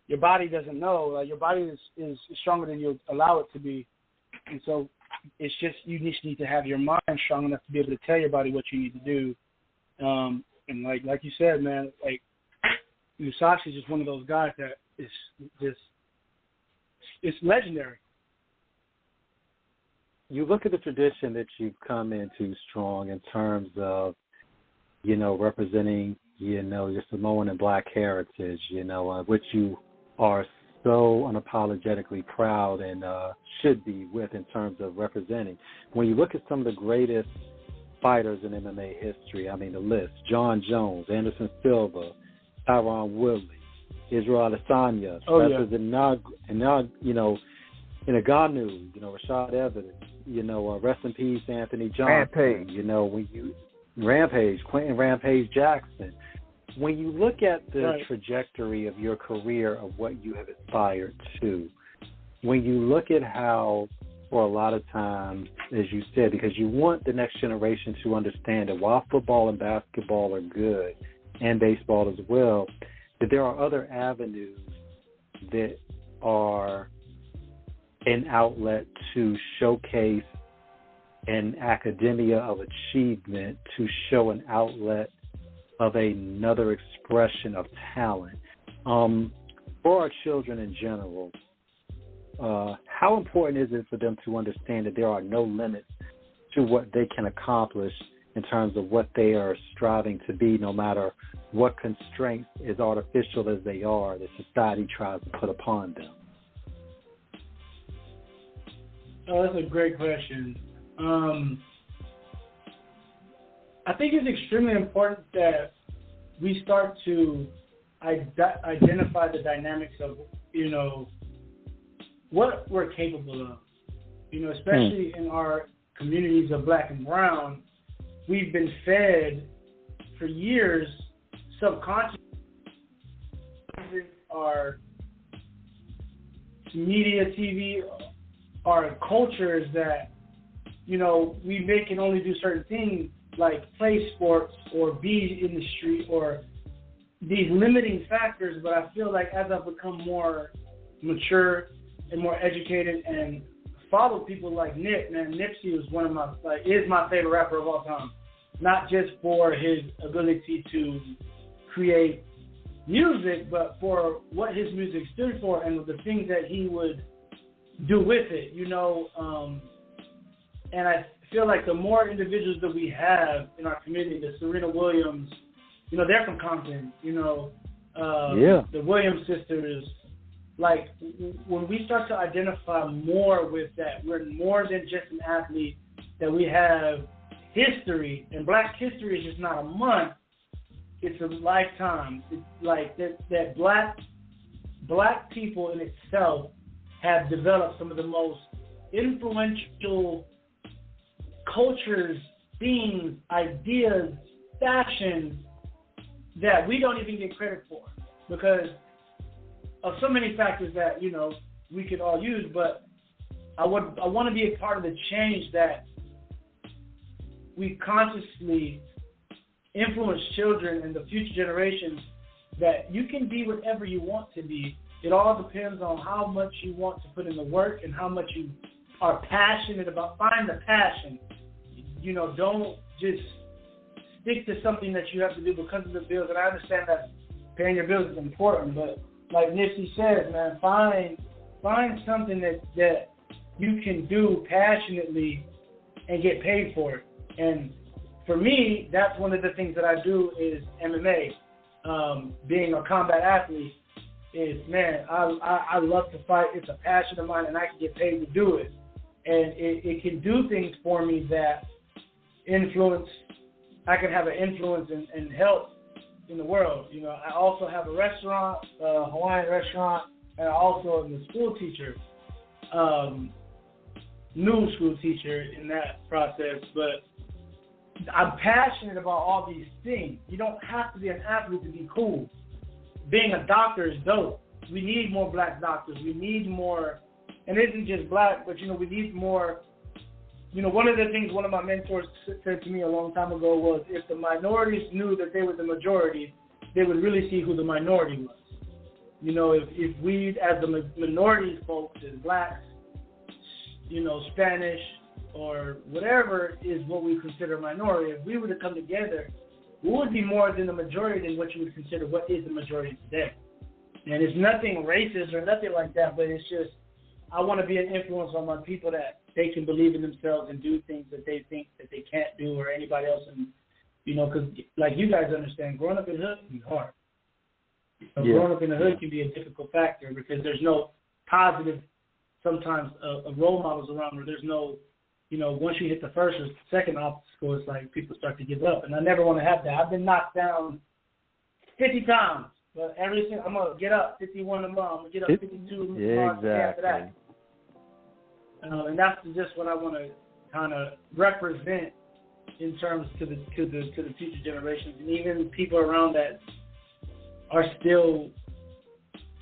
your body doesn't know. Like, your body is stronger than you allow it to be. And so it's just you just need to have your mind strong enough to be able to tell your body what you need to do. And like you said, man, like Musashi is just one of those guys that is just it's legendary. You look at the tradition that you've come into strong in terms of, representing, your Samoan and Black heritage, which you are so unapologetically proud and should be with in terms of representing. When you look at some of the greatest fighters in MMA history, I mean the list: John Jones, Anderson Silva, Tyron Woodley, Israel Adesanya, Ngannou, Rashad Evans, rest in peace, Anthony Johnson, Rampage, Quentin Rampage Jackson. When you look at the trajectory of your career, of what you have aspired to, when you look at how, for a lot of times, as you said, because you want the next generation to understand that while football and basketball are good, and baseball as well, that there are other avenues that are an outlet to showcase an academia of achievement, to show an outlet of another expression of talent. For our children in general, how important is it for them to understand that there are no limits to what they can accomplish in terms of what they are striving to be, no matter what constraints, as artificial as they are, that society tries to put upon them? Oh, that's a great question. I think it's extremely important that we start to identify the dynamics of, what we're capable of. Especially in our communities of Black and Brown, we've been fed for years subconsciously our media, TV, our cultures that, we can only do certain things, like play sports or be in the street or these limiting factors. But I feel like as I've become more mature and more educated and follow people like Nip, man, Nipsey was one of my is my favorite rapper of all time. Not just for his ability to create music, but for what his music stood for and the things that he would do with it, you know. And I feel like the more individuals that we have in our community, the Serena Williams, you know, they're from Compton, you know, the Williams sisters, like when we start to identify more with that, we're more than just an athlete, that we have history, and Black history is just not a month, it's a lifetime. It's like that black people in itself have developed some of the most influential cultures, themes, ideas, fashion that we don't even get credit for because of so many factors that, you know, we could all use. But I want to be a part of the change that we consciously influence children and the future generations, that you can be whatever you want to be. It all depends on how much you want to put in the work and how much you are passionate about. Find the passion. You know, don't just stick to something that you have to do because of the bills. And I understand that paying your bills is important, but like Nipsey says, man, find something that you can do passionately and get paid for it. And for me, that's one of the things that I do is MMA. Being a combat athlete is, man, I love to fight. It's a passion of mine, and I can get paid to do it. And it can do things for me that influence. I can have an influence and help in the world. You know, I also have a restaurant, a Hawaiian restaurant, and I also am a school teacher, new school teacher in that process. But I'm passionate about all these things. You don't have to be an athlete to be cool. Being a doctor is dope. We need more Black doctors. We need more, and it isn't just Black, but, you know, we need more. You know, one of the things one of my mentors said to me a long time ago was, if the minorities knew that they were the majority, they would really see who the minority was. You know, if we, as the minority folks, as Blacks, you know, Spanish, or whatever is what we consider a minority, if we were to come together, we would be more than the majority than what you would consider what is the majority today. And it's nothing racist or nothing like that, but it's just, I want to be an influence on my people that they can believe in themselves and do things that they think that they can't do or anybody else. And, you know, because like you guys understand, growing up in the hood can be hard. You know, growing up in the hood can be a difficult factor because there's no positive, sometimes, role models around where there's no, you know, once you hit the first or second obstacle, it's like people start to give up. And I never want to have that. I've been knocked down 50 times, but every single, I'm going to get up 51 tomorrow. I'm going to get up 52 after that. And that's just what I want to kind of represent in terms to the future generations, and even people around that are still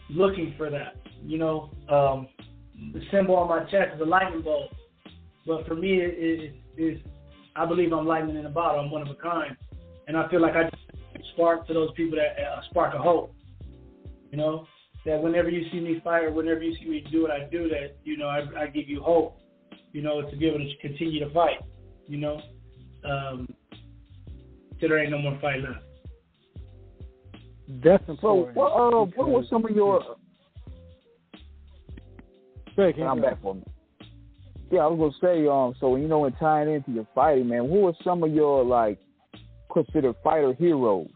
looking for that. You know, the symbol on my chest is a lightning bolt, but for me, it is I believe I'm lightning in a bottle. I'm one of a kind, and I feel like I just spark to those people that spark a hope. You know, that whenever you see me fight or whenever you see me do what I do, that, you know, I give you hope, you know, to be able to continue to fight, you know, till there ain't no more fight left. Definitely. So, what were some of your... I'm back for a minute. Yeah, I was going to say, so, you know, in tying into your fighting, man, who were some of your, like, considered fighter heroes?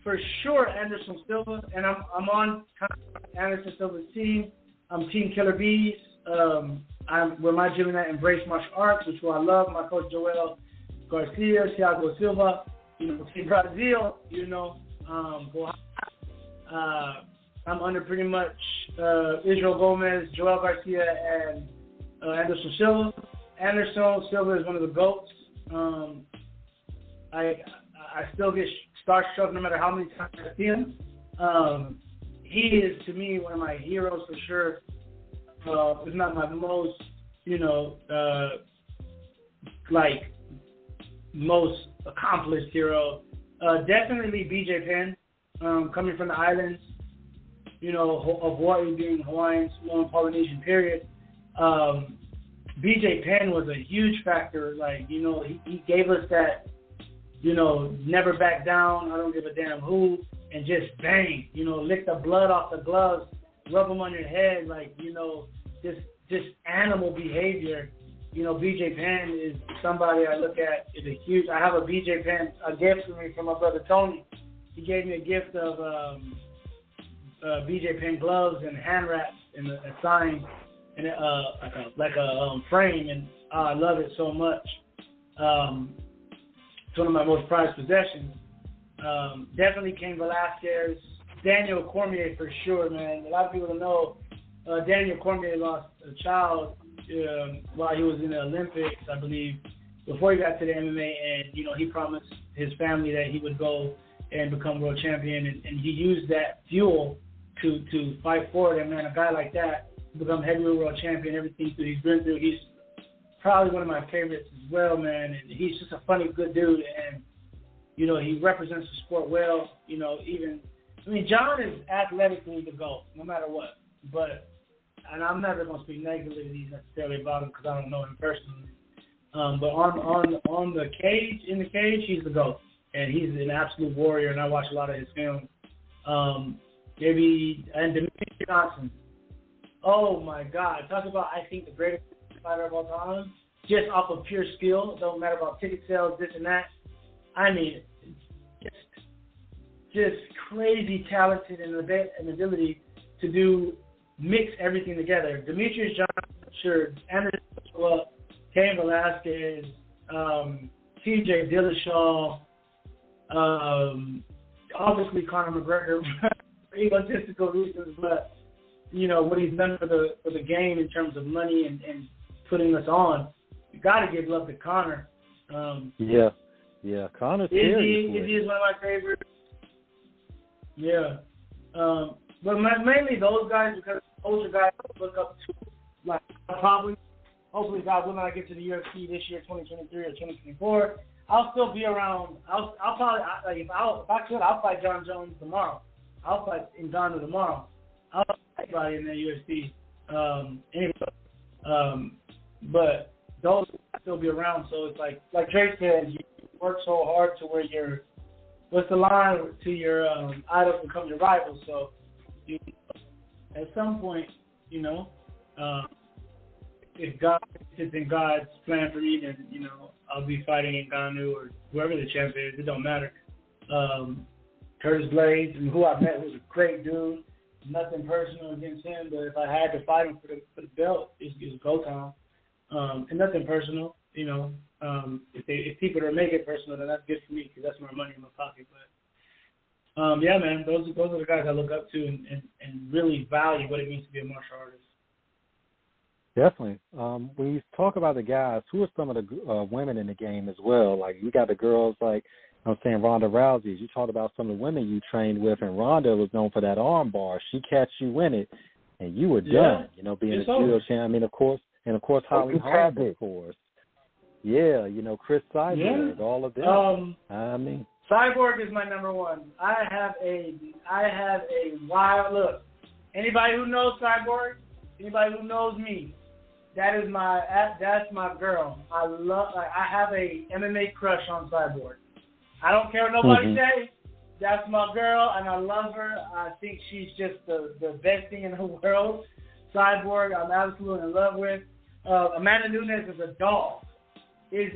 For sure, Anderson Silva, and I'm on Anderson Silva's team. I'm Team Killer Bees. I'm with my gym at Embrace Martial Arts, which I love. My coach Joel Garcia, Thiago Silva, you know, Team Brazil, you know. I'm under pretty much Israel Gomez, Joel Garcia, and Anderson Silva. Anderson Silva is one of the GOATs. I still get starstruck no matter how many times I see him. He is, to me, one of my heroes for sure. If not my most, you know, like most accomplished hero. Definitely BJ Penn, coming from the islands, you know, of Hawaii being Hawaiian, Samoan, Polynesian period. BJ Penn was a huge factor. Like, you know, he gave us that, you know, never back down, I don't give a damn who, and just bang, you know, lick the blood off the gloves, rub them on your head, like, you know, just animal behavior. You know, BJ Penn is somebody I look at as a huge. I have a BJ Penn, a gift for me from my brother Tony. He gave me a gift of BJ Penn gloves and hand wraps and a sign and like a frame, and I love it so much. It's one of my most prized possessions. Definitely Cain Velasquez, Daniel Cormier for sure, man. A lot of people don't know Daniel Cormier lost a child while he was in the Olympics, I believe, before he got to the MMA, and you know, he promised his family that he would go and become world champion, and he used that fuel to fight for it. And man, a guy like that become heavyweight world champion, everything that he's been through, he's probably one of my favorites as well, man. And he's just a funny, good dude, and you know, he represents the sport well. You know, John is athletically the GOAT, no matter what. And I'm never going to speak negatively necessarily about him because I don't know him personally. But on the cage, in the cage, he's the GOAT, and he's an absolute warrior. And I watch a lot of his films. And Demetrius Johnson. Oh my God! Talk about, I think, the greatest fighter of all time, just off of pure skill. It don't matter about ticket sales, this and that. I mean, just crazy talented and ability to mix everything together. Demetrius Johnson, sure, Anderson Silva, Cain Velasquez, TJ Dillashaw, obviously Conor McGregor, for egotistical reasons, but you know what he's done for the game in terms of money and putting us on. You got to give love to Conor. Yeah, Conor's Izzy is one of my favorites. Yeah. But mainly those guys, because those are guys I look up to. Like, hopefully, God willing, I get to the UFC this year, 2023 or 2024. I'll still be around. I'll probably, if I could, I'll fight John Jones tomorrow. I'll fight Ngannou tomorrow. I'll fight anybody in the UFC. But those will still be around. So it's like Drake said, you work so hard to where what's the line to your idols become your rivals. So at some point, you know, if it's in God's plan for me, then, you know, I'll be fighting Ngannou or whoever the champ is. It don't matter. Curtis Blades, and who I met was a great dude. Nothing personal against him, but if I had to fight him for the belt, it's go time. And nothing personal, you know. If people are make it personal, then that's good for me because that's my money in my pocket. But yeah, man, those are the guys I look up to and really value what it means to be a martial artist. Definitely. When you talk about the guys, who are some of the women in the game as well? Like, you got the girls like, I'm saying, Ronda Rousey. You talked about some of the women you trained with, and Ronda was known for that arm bar. She catch you in it, and you were done. You know, being a judo champ. I mean, of course, Holly Holm, of course. Yeah, you know, Chris Cyborg, all of them. I mean, Cyborg is my number one. I have a wild look. Anybody who knows Cyborg, anybody who knows me, that's my girl. I have a MMA crush on Cyborg. I don't care what nobody says. That's my girl, and I love her. I think she's just the best thing in the world. Cyborg, I'm absolutely in love with. Amanda Nunes is a doll. Nunes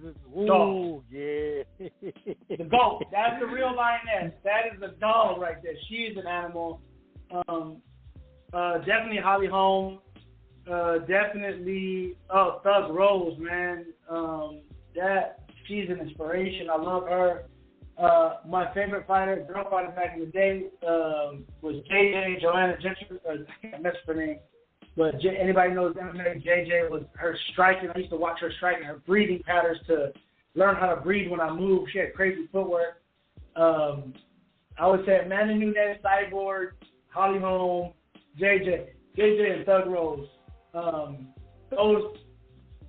is doll. Yeah. The GOAT. That's the real lioness. That is the doll right there. She is an animal. Definitely Holly Holm. Definitely Thug Rose, man. She's an inspiration. I love her. My favorite girl fighter back in the day was JJ, Joanna Gentry. I can't mess her name. But anybody knows MMA, JJ was her striking. I used to watch her striking, her breathing patterns to learn how to breathe when I move. She had crazy footwork. I would say Amanda Nunes, Cyborg, Holly Holm, JJ and Thug Rose.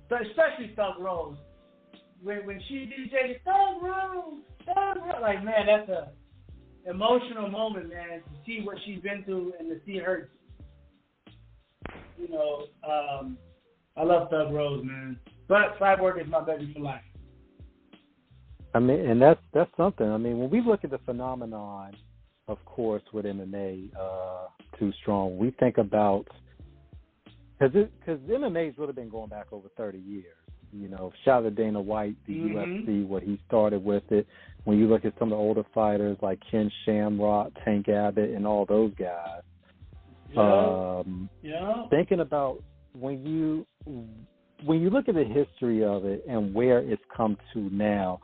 So especially Thug Rose. When she DJed Thug Rose, like, man, that's a emotional moment, man, to see what she's been through and to see her, I love Thug Rose, man. But Cyborg is my baby for life. I mean, and that's something. I mean, when we look at the phenomenon, of course, with MMA, Too Strong, we think about, because MMA's really been going back over 30 years. Shout out to Dana White, the UFC, what he started with it. When you look at some of the older fighters like Ken Shamrock, Tank Abbott, and all those guys, thinking about when you look at the history of it and where it's come to now,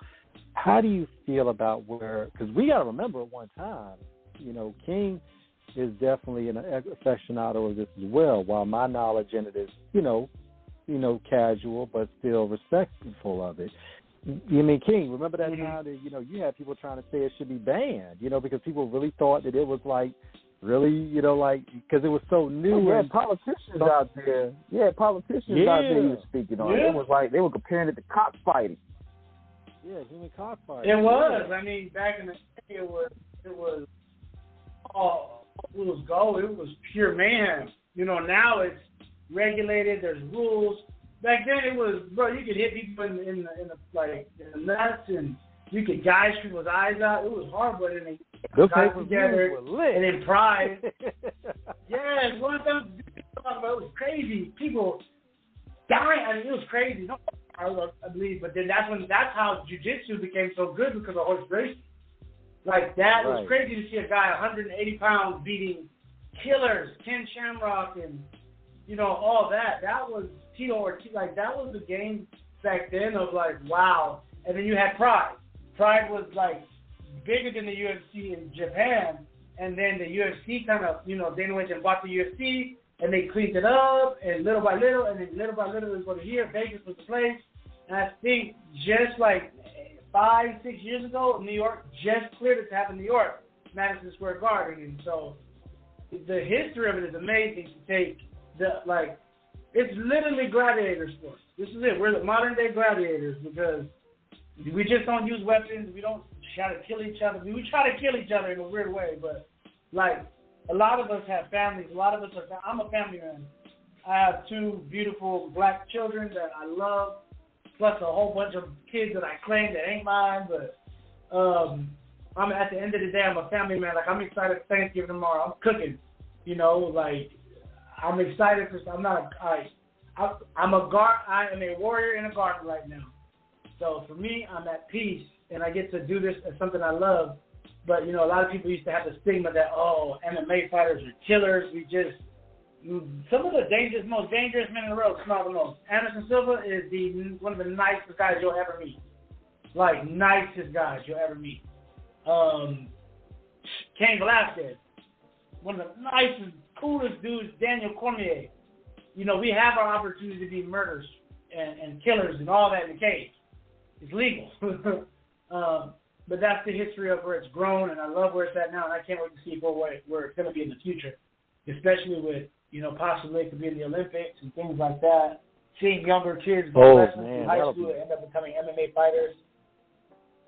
how do you feel about where? Because we got to remember at one time, King is definitely an aficionado of this as well. While my knowledge in it is, casual, but still respectful of it. King, remember that time that, you had people trying to say it should be banned, because people really thought that it was like, really, because it was so new. Yeah, politicians out there. Yeah, politicians out there who were speaking on it. It was like they were comparing it to cockfighting. Yeah, human cockfighting. It was. I mean, back in the day, it was gold. It was pure mayhem. Now it's regulated. There's rules. Back then, it was, bro, you could hit people in the nuts, and you could gouge people's eyes out. It was hard, but then they got together, and then Pride. Yes, one of them, it was crazy. People dying. I mean, it was crazy. No, I believe, but then that's how jiu-jitsu became so good, because of horse racing. Like, that was crazy to see a guy 180 pounds beating killers, Ken Shamrock, and all that. That was Tito Ortiz. Like, that was the game back then of, like, wow. And then you had Pride. Pride was, like, bigger than the UFC in Japan. And then the UFC kind of, Dana went and bought the UFC, and they cleaned it up, and little by little, and then little by little, it was over here. Vegas was the place. And I think just, like, 5-6 years ago, New York just cleared it to happen in New York, Madison Square Garden. And so the history of it is amazing to take. It's literally gladiator sports. This is it. We're the modern day gladiators, because we just don't use weapons. We don't try to kill each other. We try to kill each other in a weird way, but like, a lot of us have families. A lot of us are. I'm a family man. I have 2 beautiful black children that I love, plus a whole bunch of kids that I claim that ain't mine. But I'm at the end of the day, I'm a family man. Like, I'm excited for Thanksgiving tomorrow. I'm cooking. I'm excited because I'm a warrior in a garden right now. So for me, I'm at peace, and I get to do this as something I love. But, a lot of people used to have the stigma that, MMA fighters are killers. Some of the most dangerous men in the world, some of the most. Anderson Silva is one of the nicest guys you'll ever meet. Like, nicest guys you'll ever meet. Cain Velasquez, one of the nicest, coolest dudes. Daniel Cormier. We have our opportunity to be murderers and killers and all that in the cage. It's legal. But that's the history of where it's grown, and I love where it's at now, and I can't wait to see where it's going to be in the future, especially with, possibly it could be in the Olympics and things like that. Seeing younger kids go to high school and end up becoming MMA fighters.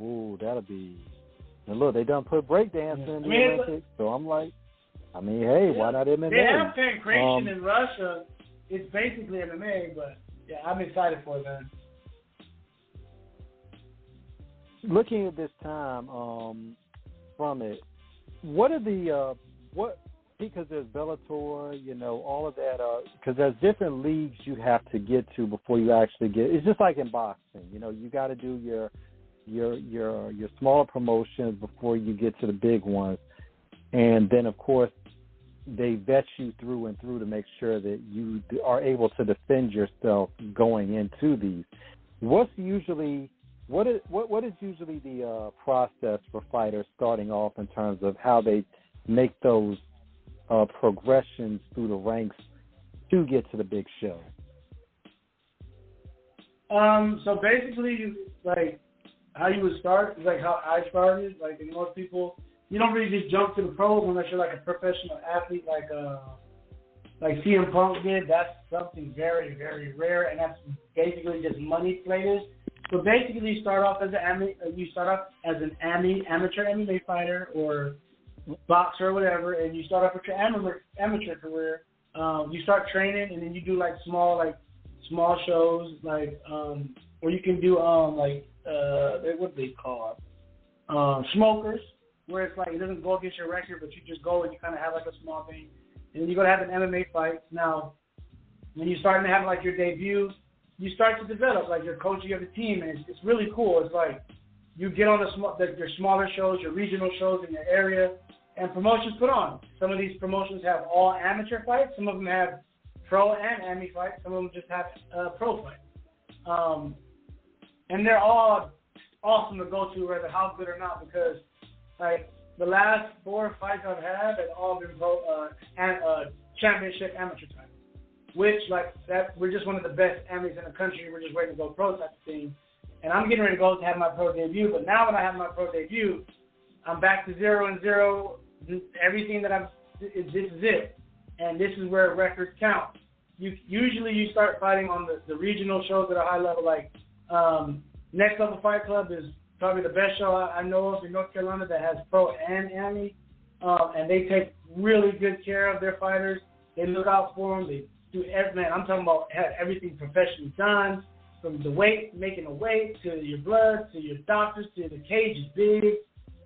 Ooh, that'll be. And look, they done put breakdancing in the Olympics, so I'm like, hey, why not MMA? They have pancration in Russia. It's basically MMA, but yeah, I'm excited for it, man. Looking at this time from it, what are the because there's Bellator, all of that, because there's different leagues you have to get to before you actually get. It's just like in boxing, you got to do your smaller promotions before you get to the big ones, and then of course they vet you through and through to make sure that you are able to defend yourself going into these. What is usually the process for fighters starting off in terms of how they make those progressions through the ranks to get to the big show? So basically, like, how you would start is like how I started. Like, in most people, you don't really just jump to the pros unless you're like a professional athlete, like like CM Punk did, that's something very, very rare, and that's basically just money players. So basically, you start off as an amateur MMA fighter or boxer or whatever, and you start off with your amateur career. You start training, and then you do like small shows, like or you can do what they call smokers, where it's like it doesn't go against your record, but you just go and you kind of have like a small thing. And then you go to have an MMA fight. Now, when you're starting to have like your debut, you start to develop like your coach, you have a team, and it's really cool. It's like you get on your smaller shows, your regional shows in your area, and promotions put on. Some of these promotions have all amateur fights. Some of them have pro and ami fights. Some of them just have pro fights. And they're all awesome to go to, whether how good or not, because like the last 4 fights I've had have all been championship amateur titles, which like that we're just one of the best amis in the country. We're just waiting to go pro type of thing. And I'm getting ready to go to have my pro debut. But now when I have my pro debut, I'm back to 0-0. Everything that this is it, and this is where records count. Usually you start fighting on the regional shows at a high level. Like Next Level Fight Club is probably the best show I know of in North Carolina that has pro and ami, and they take really good care of their fighters. They look out for them. They do I'm talking about have everything professionally done, from the weight, making the weight, to your blood, to your doctors, to the cage is big.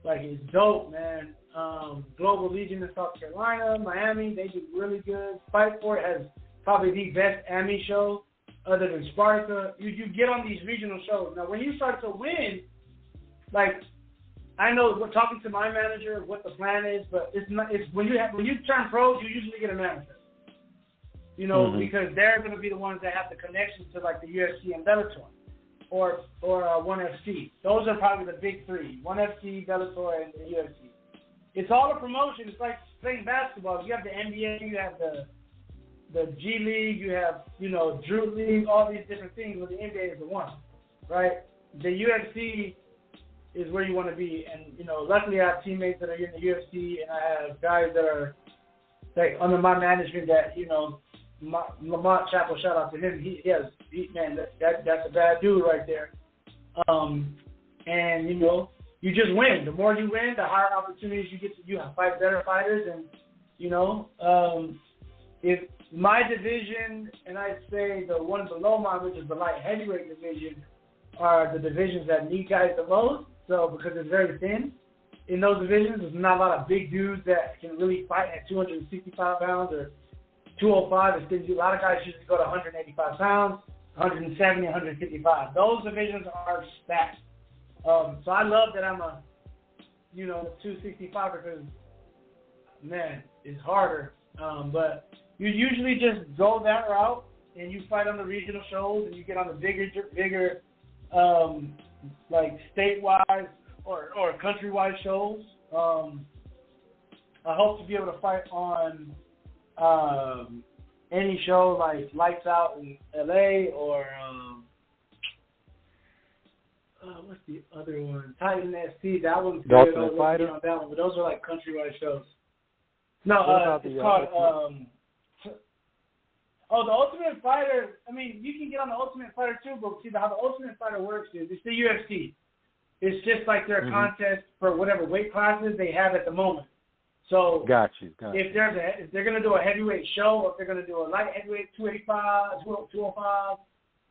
Like, it's dope, man. Global Legion in South Carolina, Miami, they do really good. Fight For It has probably the best ami show other than Sparta. You get on these regional shows. Now, when you start to win, like, I know we're talking to my manager what the plan is, but it's when you turn pro, you usually get a manager. You know, because they're going to be the ones that have the connections to like the UFC and Bellator, or ONE FC. Those are probably the big three: ONE FC, Bellator, and the UFC. It's all a promotion. It's like playing basketball. You have the NBA, you have the G League, you have Drew League, all these different things. But the NBA is the one, right? The UFC is where you want to be, and luckily I have teammates that are in the UFC, and I have guys that are like under my management that Lamont Chappell, shout out to him. Man, that's a bad dude right there. And you just win. The more you win, the higher opportunities you get to fight better fighters. And if my division, and I'd say the one below mine, which is the light heavyweight division, are the divisions that need guys the most. So because it's very thin in those divisions, there's not a lot of big dudes that can really fight at 265 pounds or 205. A lot of guys usually go to 185 pounds, 170, 155. Those divisions are stacked. So I love that I'm a 265 because, man, it's harder. But you usually just go that route and you fight on the regional shows and you get on the bigger like statewide or countrywide shows. I hope to be able to fight on any show like Lights Out in LA or what's the other one? Titan ST. That one's good. Ultimate Fighter. On that one, but those are like countrywide shows. No, it's called the Ultimate Fighter. I mean, you can get on the Ultimate Fighter too, but see how the Ultimate Fighter works is it's the UFC. It's just like their contest for whatever weight classes they have at the moment. So got you. If they're going to do a heavyweight show, or if they're going to do a light heavyweight 285, 205,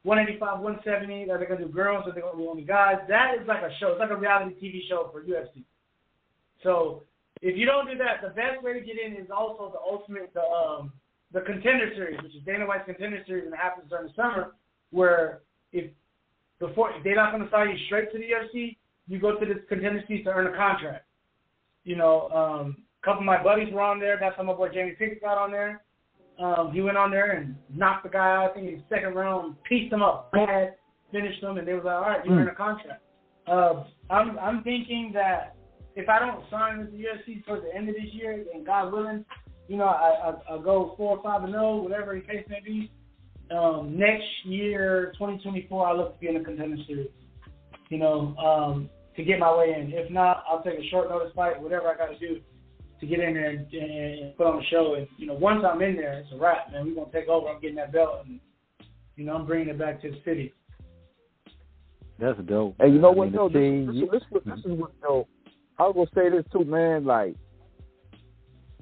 185, 170, or they're going to do girls, or they're going to do only guys, that is like a show. It's like a reality TV show for UFC. So if you don't do that, the best way to get in is also the ultimate, the Contender Series, which is Dana White's Contender Series, and it happens during the summer, where if they're not going to sign you straight to the UFC, you go to this Contender Series to earn a contract. A couple of my buddies were on there. That's how my boy Jamie Pickett got on there. He went on there and knocked the guy out, I think in the second round, pieced him up bad, finished him, and they was like, all right, you earn a contract. I'm thinking that if I don't sign with the UFC towards the end of this year, and God willing, I'll go 4 or 5-0, whatever the case may be. Next year, 2024, I'll look to be in the Contender Series, to get my way in. If not, I'll take a short notice fight, whatever I got to do. to get in there and put on a show. And, you know, once I'm in there, it's a wrap, man. We're going to take over. I'm getting that belt, and, you know, I'm bringing it back to the city. That's dope. And you know what, though? This is what, though, I was going to say this, too, man. Like,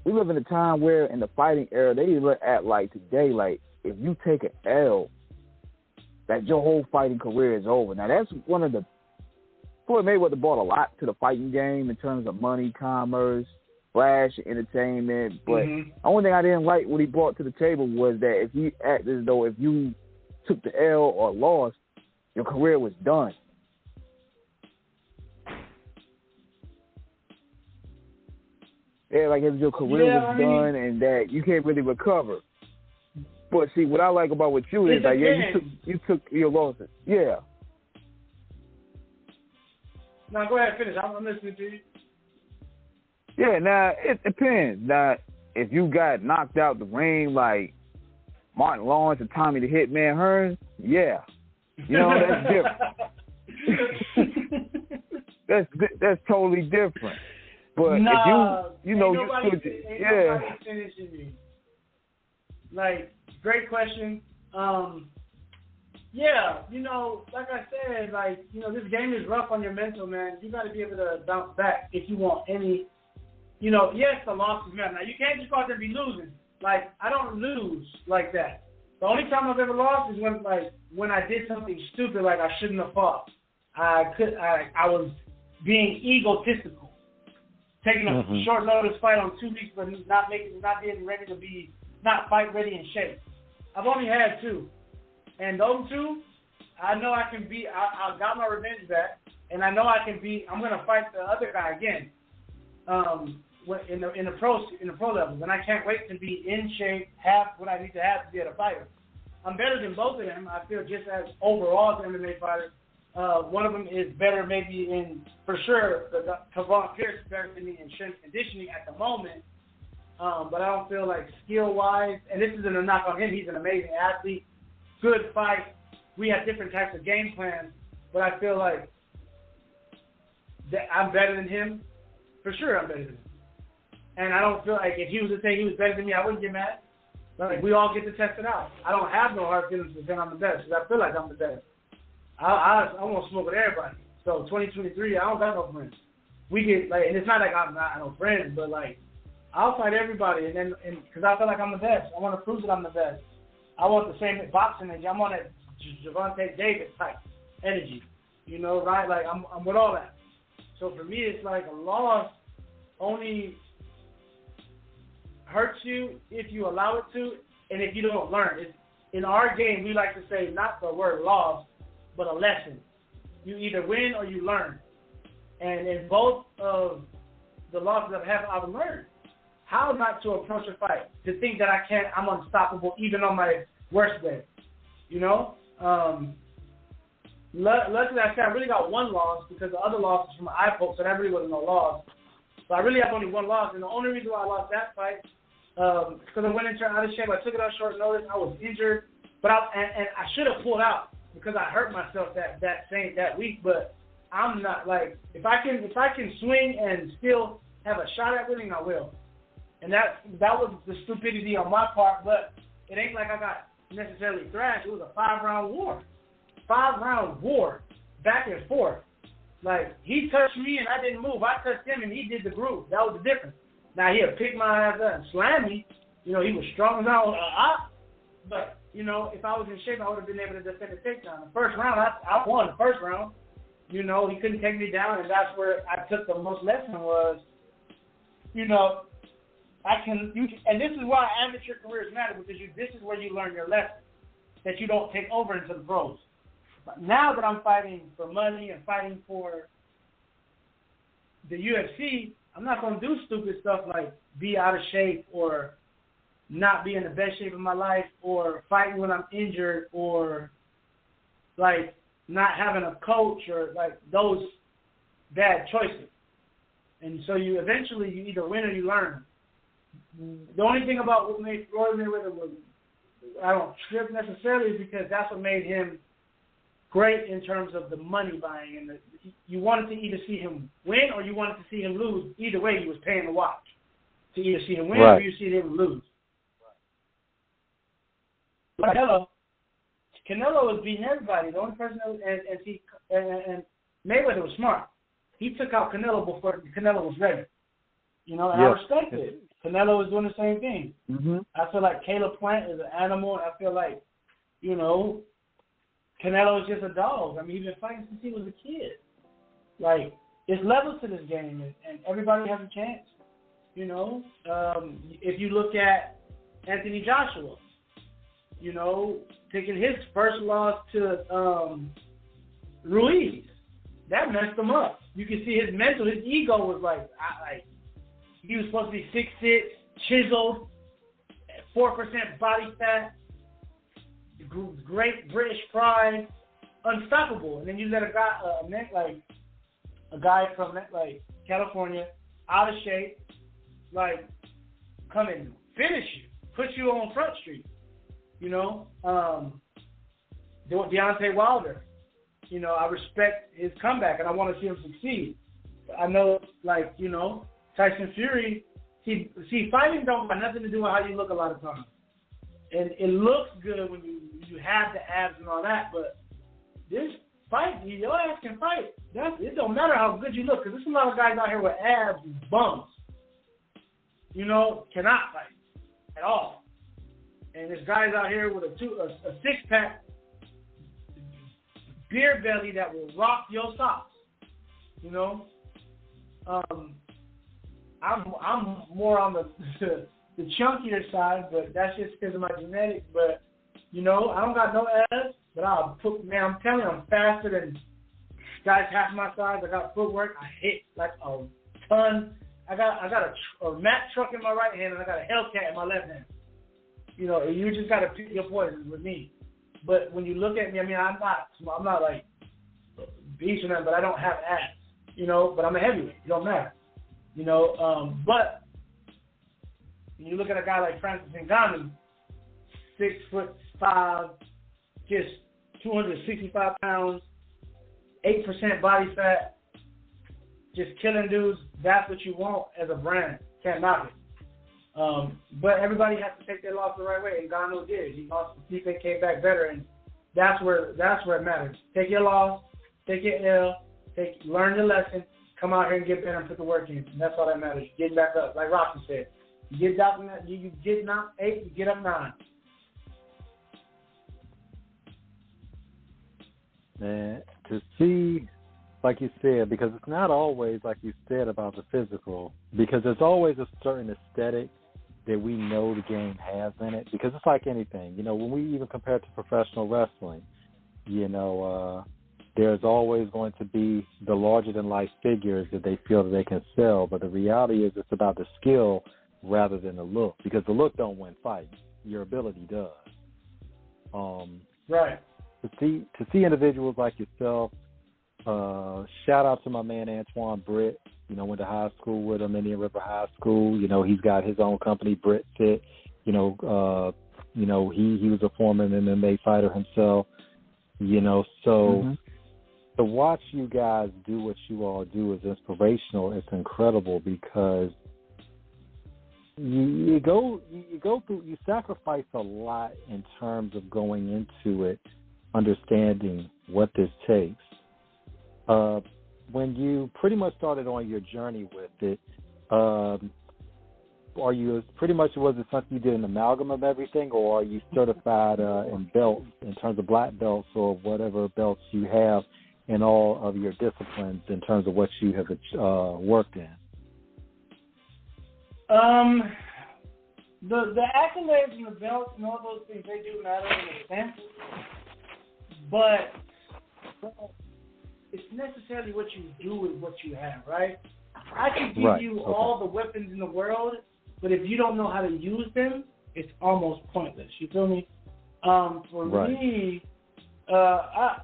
we live in a time where in the fighting era, they look at, like, today, like, if you take an L, that your whole fighting career is over. Now, that's one of the Floyd Mayweather brought a lot to the fighting game in terms of money, commerce, flash, entertainment. But the only thing I didn't like what he brought to the table was that if you act as though if you took the L or lost, your career was done. Yeah, like if your career was done and that you can't really recover. But see, what I like about what you is like, yeah, you took your losses. Yeah. Now, go ahead, finish. I'm listening to you. Yeah, now, it depends. Now, if you got knocked out the ring like Martin Lawrence and Tommy the Hitman Hearns, yeah. You know, that's different. that's totally different. But if you know, nobody finishing me. Like, great question. Yeah, you know, like I said, like, you know, this game is rough on your mental, man. You got to be able to bounce back if you want any, you know, yes, the losses matter. Now, you can't just go out there and be losing. Like, I don't lose like that. The only time I've ever lost is when I did something stupid, like I shouldn't have fought. I was being egotistical, taking a short notice fight on 2 weeks, but not being ready to be, not fight ready in shape. I've only had 2. And those 2, I know I can beat. I got my revenge back, and I know I can beat. I'm gonna fight the other guy again, in the pro levels, and I can't wait to be in shape, have what I need to have to be a fighter. I'm better than both of them. I feel just as overall as an MMA fighter. One of them is better, maybe for sure. Kavon Pierce is better than me in strength conditioning at the moment, but I don't feel like skill wise. And this isn't a knock on him. He's an amazing athlete. Good fight. We have different types of game plans, but I feel like that I'm better than him. For sure, I'm better than him. And I don't feel like if he was to say he was better than me, I wouldn't get mad. Like, we all get to test it out. I don't have no hard feelings because I'm the best, because I feel like I'm the best. I want to smoke with everybody. So 2023, I don't got no friends. We get like, and it's not like I'm not no friends, but like I'll fight everybody, and because I feel like I'm the best. I want to prove that I'm the best. I want the same boxing energy. I'm on that Javante Davis type energy, you know, right? Like I'm with all that. So for me, it's like a loss only hurts you if you allow it to, and if you don't learn. In our game, we like to say not the word loss, but a lesson. You either win or you learn. And in both of the losses I've learned how not to approach a fight, to think that I'm unstoppable even on my worst day. You know? Luckily, I really got one loss because the other loss was from an eye poke, so that really wasn't no loss. So I really have only one loss, and the only reason why I lost that fight because I went into out of shape. I took it on short notice. I was injured, but I should have pulled out because I hurt myself that week. But I'm not like if I can swing and still have a shot at winning, I will. And that was the stupidity on my part. But it ain't like I got necessarily thrashed. It was a 5-round war. 5-round war, back and forth. Like, he touched me and I didn't move. I touched him and he did the groove. That was the difference. Now, he'll pick my ass up and slam me. You know, he was strong enough. But, you know, if I was in shape, I would have been able to defend the takedown. The first round, I won the first round. You know, he couldn't take me down, and that's where I took the most lesson was, you know, and this is why amateur careers matter, because this is where you learn your lesson, that you don't take over into the pros. But now that I'm fighting for money and fighting for the UFC, I'm not going to do stupid stuff like be out of shape or not be in the best shape of my life or fighting when I'm injured or like not having a coach or like those bad choices. And so you either win or you learn. The only thing about what made Floyd Mayweather was I don't trip necessarily because that's what made him great in terms of the money buying. And you wanted to either see him win or you wanted to see him lose. Either way, he was paying to watch. to either see him win or you see him lose. Canelo was beating everybody. The only person and Mayweather was smart. He took out Canelo before Canelo was ready. You know, and I respect it. Canelo was doing the same thing. Mm-hmm. I feel like Caleb Plant is an animal, and I feel like, you know, Canelo is just a dog. I mean, he's been fighting since he was a kid. Like, it's levels to this game, and everybody has a chance. You know, if you look at Anthony Joshua, you know, taking his first loss to Ruiz, that messed him up. You can see his mental, his ego was like he was supposed to be 6'6", chiseled, 4% body fat, great British pride, unstoppable. And then you let a guy from like California, out of shape, like come and finish you, put you on Front Street. You know, Deontay Wilder. You know, I respect his comeback, and I want to see him succeed. I know, like, you know, Tyson Fury, fighting don't have nothing to do with how you look a lot of times. And it looks good when you have the abs and all that, but this fight, your ass can fight. It don't matter how good you look, because there's a lot of guys out here with abs and bums, you know, cannot fight at all. And there's guys out here with a six-pack, beer belly that will rock your socks, you know. I'm more on the chunkier side, but that's just because of my genetics. But you know, I don't got no abs, but I'm telling you, I'm faster than guys half my size. I got footwork. I hit like a ton. I got a Mack truck in my right hand, and I got a Hellcat in my left hand. You know, you just got to pick your poison with me. But when you look at me, I mean, I'm not like beast or nothing, but I don't have abs, you know, but I'm a heavyweight. It don't matter, you know. But when you look at a guy like Francis Ngannou, 6'5", just 265 pounds, 8% body fat, just killing dudes, that's what you want as a brand. Can't knock it. But everybody has to take their loss the right way, and Ngannou did. He lost the defense, came back better, and that's where it matters. Take your loss, take your L, learn your lesson, come out here and get better and put the work in. And that's all that matters. Getting back up, like Rocky said. You get knocked 8, you get up 9. Man, to see, like you said, because it's not always like you said about the physical, because there's always a certain aesthetic that we know the game has in it, because it's like anything. You know, when we even compare it to professional wrestling, you know, there's always going to be the larger-than-life figures that they feel that they can sell, but the reality is it's about the skill rather than the look, because the look don't win fights. Your ability does. Right. To see individuals like yourself, shout out to my man Antoine Britt. You know, went to high school with him, Indian River High School. You know, he's got his own company, Britt Fit. You know, he was a former MMA fighter himself. You know, so to watch you guys do what you all do is inspirational. It's incredible because you go through, you sacrifice a lot in terms of going into it, understanding what this takes. When you pretty much started on your journey with it, was it something you did an amalgam of everything, or are you certified in belts, in terms of black belts or whatever belts you have in all of your disciplines in terms of what you have worked in? The accolades and the belts and all those things, they do matter in a sense, but it's necessarily what you do with what you have, right? I can give you all the weapons in the world, but if you don't know how to use them, it's almost pointless. You feel me? For me, I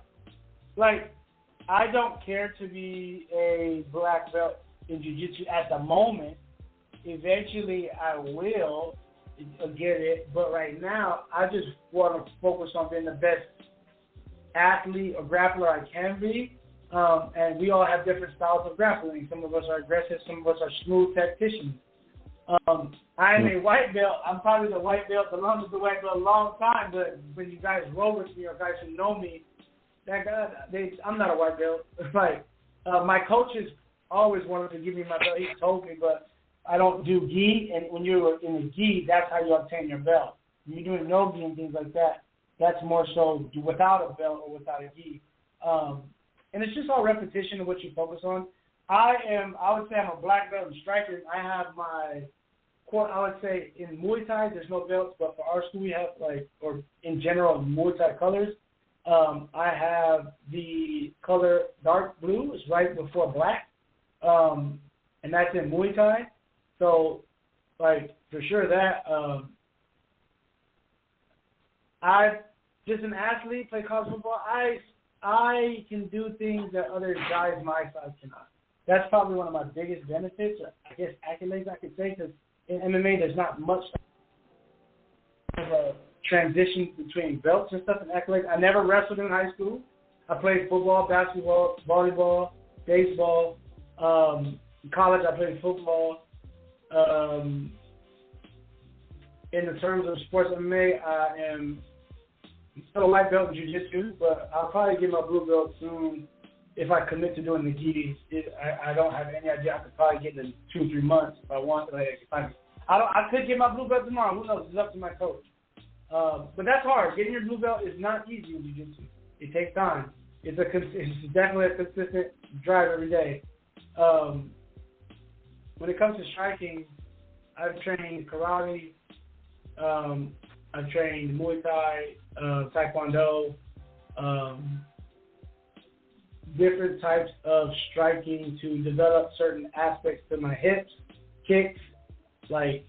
don't care to be a black belt in jiu-jitsu at the moment. Eventually, I will get it, but right now, I just want to focus on being the best athlete or grappler I can be. And we all have different styles of grappling. Some of us are aggressive, some of us are smooth tacticians. I am a white belt. I'm probably the white belt, the longest white belt a long time. But when you guys roll with me or guys who know me, I'm not a white belt. Like my coaches always wanted to give me my belt. He told me, but I don't do gi. And when you're in the gi, that's how you obtain your belt. When you're doing no gi and things like that, that's more so without a belt or without a gi. And it's just all repetition of what you focus on. I would say I'm a black belt in striking. I have my, I would say in Muay Thai, there's no belts, but for our school we have or in general, Muay Thai colors. I have the color dark blue, is right before black, and that's in Muay Thai. So, for sure that, I've just an athlete, play college football. I can do things that other guys my size cannot. That's probably one of my biggest benefits, I guess accolades I could say, because in MMA there's not much of a transition between belts and stuff and accolades. I never wrestled in high school. I played football, basketball, volleyball, baseball. In college I played football. In the terms of sports MMA, I am still a white belt in jiu-jitsu, but I'll probably get my blue belt soon if I commit to doing the gi. I don't have any idea. I could probably get it in 2 or 3 months if I want. I could get my blue belt tomorrow. Who knows? It's up to my coach. But that's hard. Getting your blue belt is not easy in jiu-jitsu. It takes time. It's definitely a consistent drive every day. When it comes to striking, I've trained karate. I've trained Muay Thai, Taekwondo, different types of striking to develop certain aspects to my hips, kicks. I'm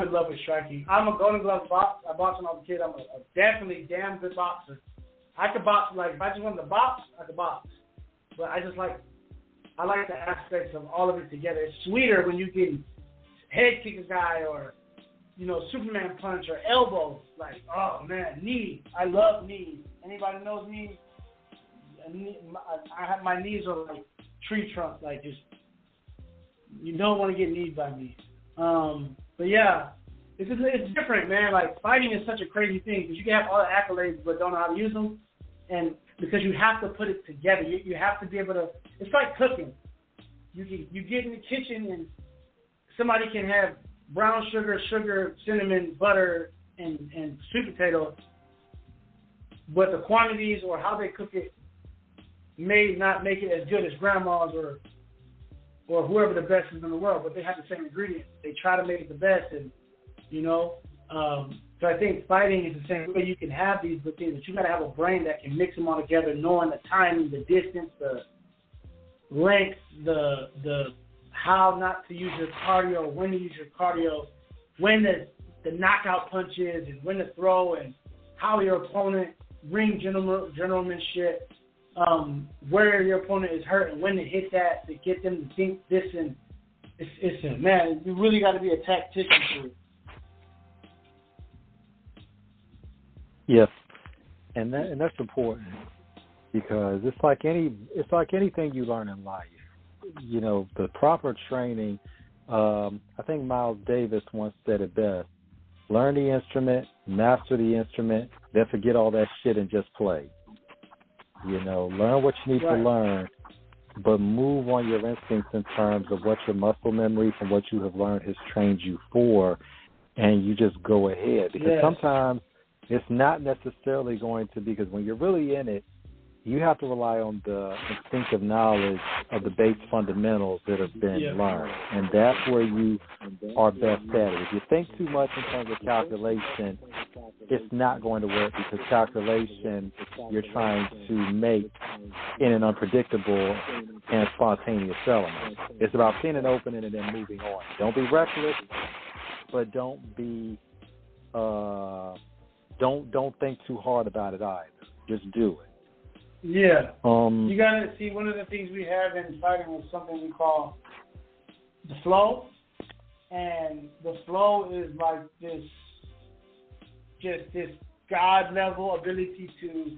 in love with striking. I'm a Golden Glove box. I boxed when I was a kid. I'm a definitely damn good boxer. I could box, if I just wanted to box, I could box. But I like the aspects of all of it together. It's sweeter when you can head kick a guy or, Superman punch or elbow. Oh man, knees. I love knees. Anybody knows me? My knees are like tree trunks. You don't want to get kneed by me. But yeah, it's different, man. Fighting is such a crazy thing because you can have all the accolades but don't know how to use them, and because you have to put it together. You have to be able to. It's like cooking. You get in the kitchen and somebody can have brown sugar, cinnamon, butter, and sweet potato, but the quantities or how they cook it may not make it as good as grandma's or whoever the best is in the world, but they have the same ingredients. They try to make it the best, and so I think fighting is the same way. You can have these good things, but you got to have a brain that can mix them all together, knowing the timing, the distance, the length, the how not to use your cardio, when to use your cardio, when the knockout punch is, and when to throw, and how your opponent ring gentlemanship, where your opponent is hurt, and when to hit that to get them to think this. And man, you really got to be a tactician to it. Yes, and that's important because it's like anything you learn in life. The proper training. I think Miles Davis once said it best: learn the instrument, master the instrument, then forget all that shit and just play. Learn what you need to learn, but move on your instincts in terms of what your muscle memory from what you have learned has trained you for, and you just go ahead. Because sometimes it's not necessarily going to be, because when you're really in it, you have to rely on the instinctive knowledge of the base fundamentals that have been learned. And that's where you are best at it. If you think too much in terms of calculation, it's not going to work, because calculation you're trying to make in an unpredictable and spontaneous element. It's about seeing an opening and then moving on. Don't be reckless, but don't be don't think too hard about it either. Just do it. Yeah. You gotta see, one of the things we have in fighting is something we call the flow, and the flow is like this God level ability to.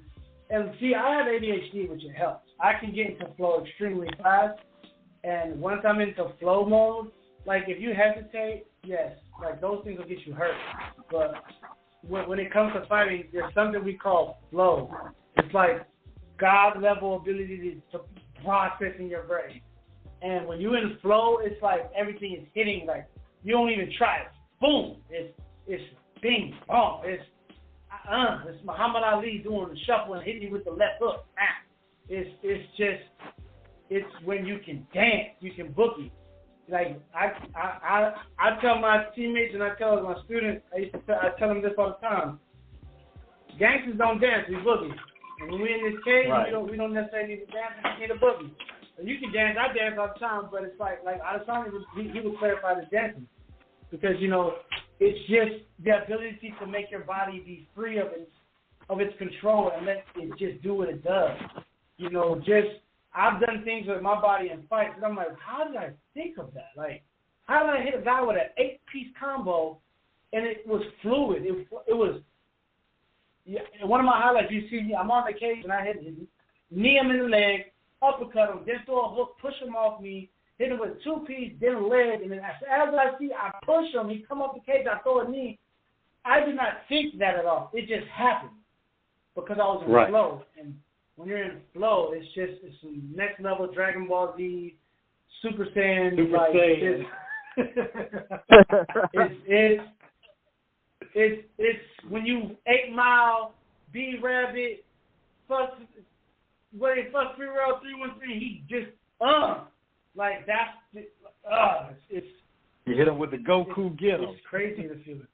And see, I have ADHD, which it helps. I can get into flow extremely fast, and once I'm into flow mode, like if you hesitate, yes, like those things will get you hurt. But when it comes to fighting, there's something we call flow. It's like God level ability to process in your brain. And when you're in flow, it's like everything is hitting. Like you don't even try it. Boom! It's bing bong. It's Muhammad Ali doing the shuffle and hitting you with the left hook. It's when you can dance, you can boogie. Like I tell my teammates and I tell my students, I tell them this all the time. Gangsters don't dance, we boogie. And when we're in this cage, right, we don't necessarily need to dance, we just need a boogie. And you can dance, I dance all the time, but it's like Adesanya, he would clarify the dancing. Because, it's just the ability to make your body be free of its control and let it just do what it does. I've done things with my body in fights, and I'm like, how did I think of that? Like, how did I hit a guy with an 8-piece combo, and it was fluid? It was, one of my highlights, you see me, I'm on the cage, and I hit him, knee him in the leg, uppercut him, then throw a hook, push him off me, hit him with 2-piece, then a leg, and then as I see, I push him, he come up the cage, I throw a knee. I did not think that at all. It just happened because I was in flow. And when you're in flow, it's some next level Dragon Ball Z, Super Saiyan. It's when you 8 Mile, B Rabbit, fuck 3-Row 313. He just like that's it's. You hit him with the Goku get him. It's crazy to feel it.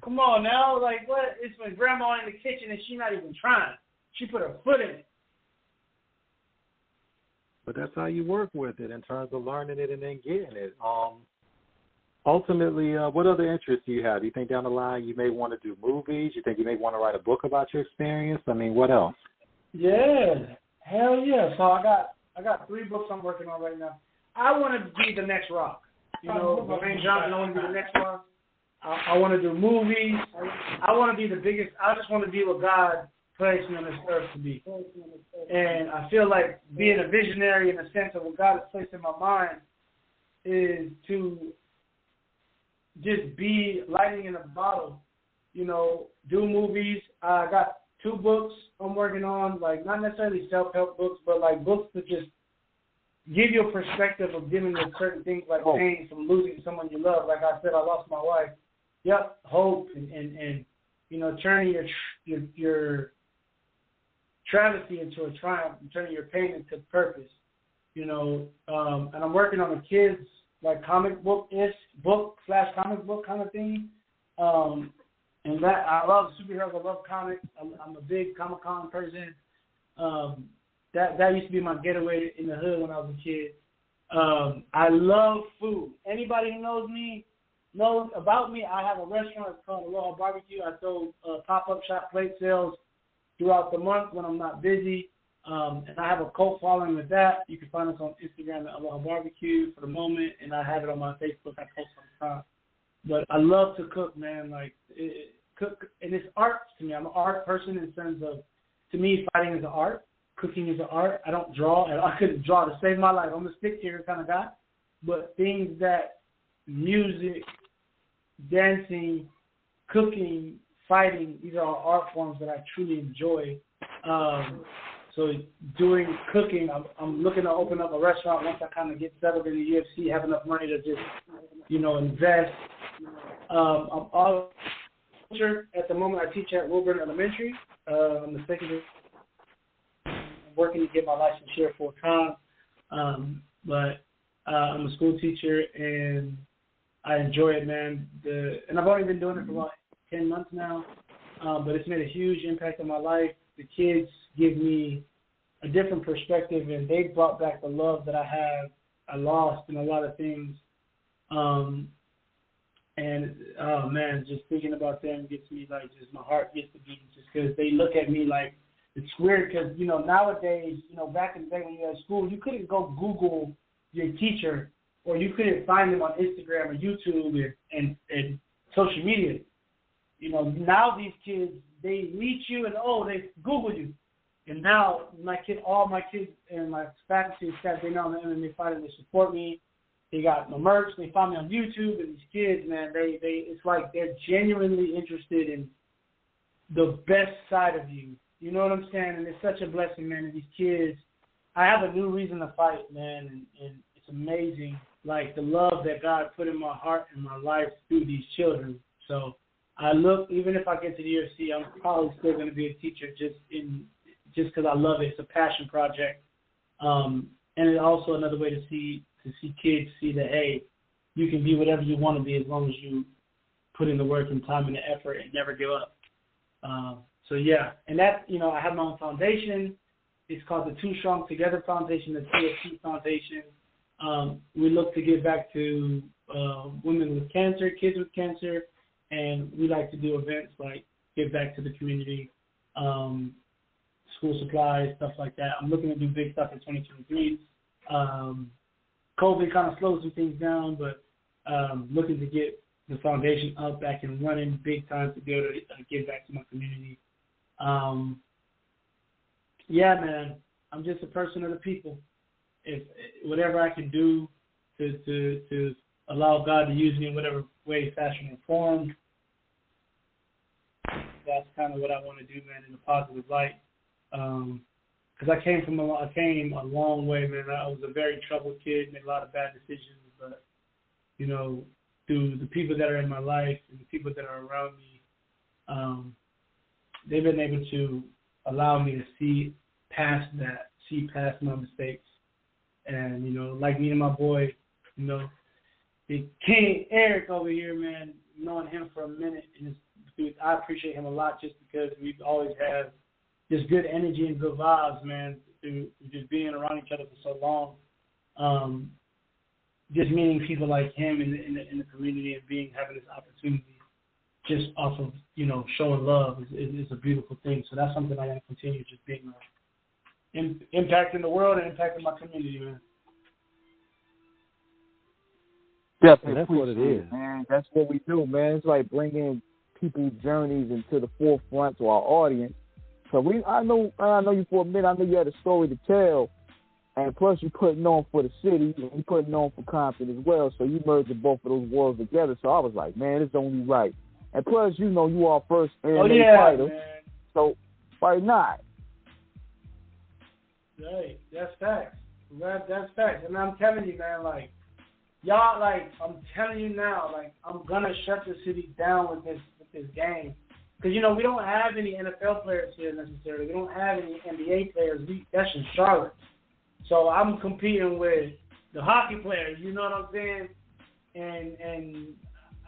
Come on now, like what? It's when grandma in the kitchen and she's not even trying. She put her foot in it. But that's how you work with it in terms of learning it and then getting it. Ultimately, what other interests do you have? You think down the line you may want to do movies? You think you may want to write a book about your experience? I mean, what else? Yeah, hell yeah. So I got 3 books I'm working on right now. I want to be the next Rock. Dwayne Johnson, I want to be the next Rock. I want to do movies. I want to be the biggest. I just want to be what God placed me on this earth to be. And I feel like being a visionary in the sense of what God has placed in my mind is to just be lightning in a bottle, do movies. I got 2 books I'm working on, like not necessarily self-help books, but like books that just give you a perspective of dealing with certain things like pain from losing someone you love. Like I said, I lost my wife. Yep, hope and turning your travesty into a triumph, and turning your pain into purpose. And I'm working on a kids like comic book-ish book/comic book kind of thing. And that I love superheroes. I love comics. I'm a big Comic-Con person. That used to be my getaway in the hood when I was a kid. I love food. Anybody who knows me knows about me. I have a restaurant. It's called Aloha Barbecue. I throw pop-up shop plate sales throughout the month when I'm not busy. And I have a cult following with that. You can find us on Instagram at Aloha Barbecue for the moment, and I have it on my Facebook. I post all the time. But I love to cook, man. Like cook, and it's art to me. I'm an art person in terms of, to me, fighting is an art. Cooking is an art. I don't draw, and I couldn't draw to save my life. I'm a stick figure kind of guy. But things that music, dancing, cooking, fighting, these are all art forms that I truly enjoy. So doing cooking, I'm looking to open up a restaurant once I kind of get settled in the UFC, have enough money to just, invest. I'm all at the moment. I teach at Wilburn Elementary. I'm the second. I'm working to get my license here full time, but I'm a school teacher and I enjoy it, man. And I've only been doing it for about 10 months now, but it's made a huge impact on my life. The kids give me a different perspective, and they brought back the love that I lost in a lot of things. And man, just thinking about them gets me like, just my heart gets to beating, just because they look at me like, it's weird because, nowadays, back in the day when you were at school, you couldn't go Google your teacher, or you couldn't find them on Instagram or YouTube and social media. Now these kids, they meet you and, they Google you. And now all my kids and my faculty and staff, they know I'm an MMA fighter. They support me. They got my merch. They find me on YouTube, and these kids, man, it's like they're genuinely interested in the best side of you. You know what I'm saying? And it's such a blessing, man. And these kids, I have a new reason to fight, man, and it's amazing, like the love that God put in my heart and my life through these children. So I look, even if I get to the UFC, I'm probably still going to be a teacher just because I love it. It's a passion project, and it's also another way to see kids see that, hey, you can be whatever you want to be as long as you put in the work and time and the effort and never give up. So yeah, and that, I have my own foundation. It's called the Too Strong Together Foundation, the TSC Foundation. We look to give back to women with cancer, kids with cancer, and we like to do events like give back to the community, school supplies, stuff like that. I'm looking to do big stuff in 2023. COVID kind of slowed some things down, but looking to get the foundation up, back and running big time to be able to give back to my community. Yeah, man, I'm just a person of the people. If whatever I can do to allow God to use me in whatever way, fashion, or form, that's kind of what I want to do, man, in a positive light. Because I came a long way, man. I was a very troubled kid, made a lot of bad decisions, but through the people that are in my life and the people that are around me, they've been able to allow me to see past that, see past my mistakes. And, like me and my boy, the King Eric over here, man, knowing him for a minute, and I appreciate him a lot just because we've always had just good energy and good vibes, man, through just being around each other for so long. Just meeting people like him in the community and having this opportunity just off of, showing love is a beautiful thing. So that's something I want to continue just being impacting the world and impacting my community, man. Definitely, that's what it is, man. That's what we do, man. It's like bringing people's journeys into the forefront to our audience. So I know you for a minute. I know you had a story to tell, and plus you putting on for the city and you putting on for Compton as well. So you merging both of those worlds together. So I was like, man, it's only right. And plus, you are first MMA fighter. Man. So why not? Right, that's facts. That's facts. And I'm telling you, man, like, y'all, like, I'm telling you now, like, I'm gonna shut the city down with this game. Because, we don't have any NFL players here necessarily. We don't have any NBA players. That's in Charlotte. So I'm competing with the hockey players, you know what I'm saying? And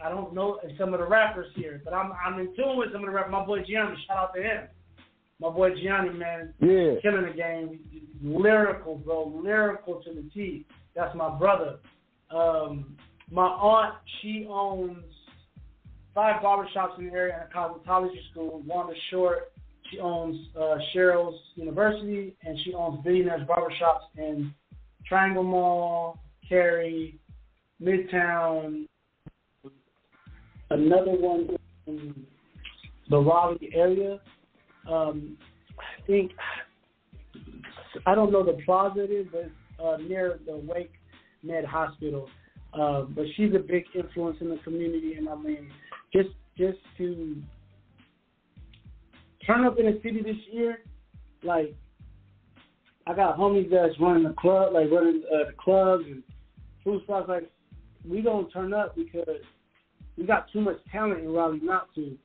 I don't know some of the rappers here, but I'm in tune with some of the rappers. My boy Gianni, shout out to him. My boy Gianni, man, killing the game. Lyrical, bro. Lyrical to the T. That's my brother. My aunt, she owns 5 barbershops in the area and a cosmetology school. Wanda Short, she owns Cheryl's University, and she owns Billionaires Barbershops in Triangle Mall, Cary, Midtown, another one in the Raleigh area. I don't know the plaza it is, but it's near the Wake Med Hospital. But she's a big influence in the community, and I mean, just to turn up in the city this year, like, I got homies that's running the club, like running the clubs and food spots. Like, we don't turn up because we got too much talent in Raleigh not to.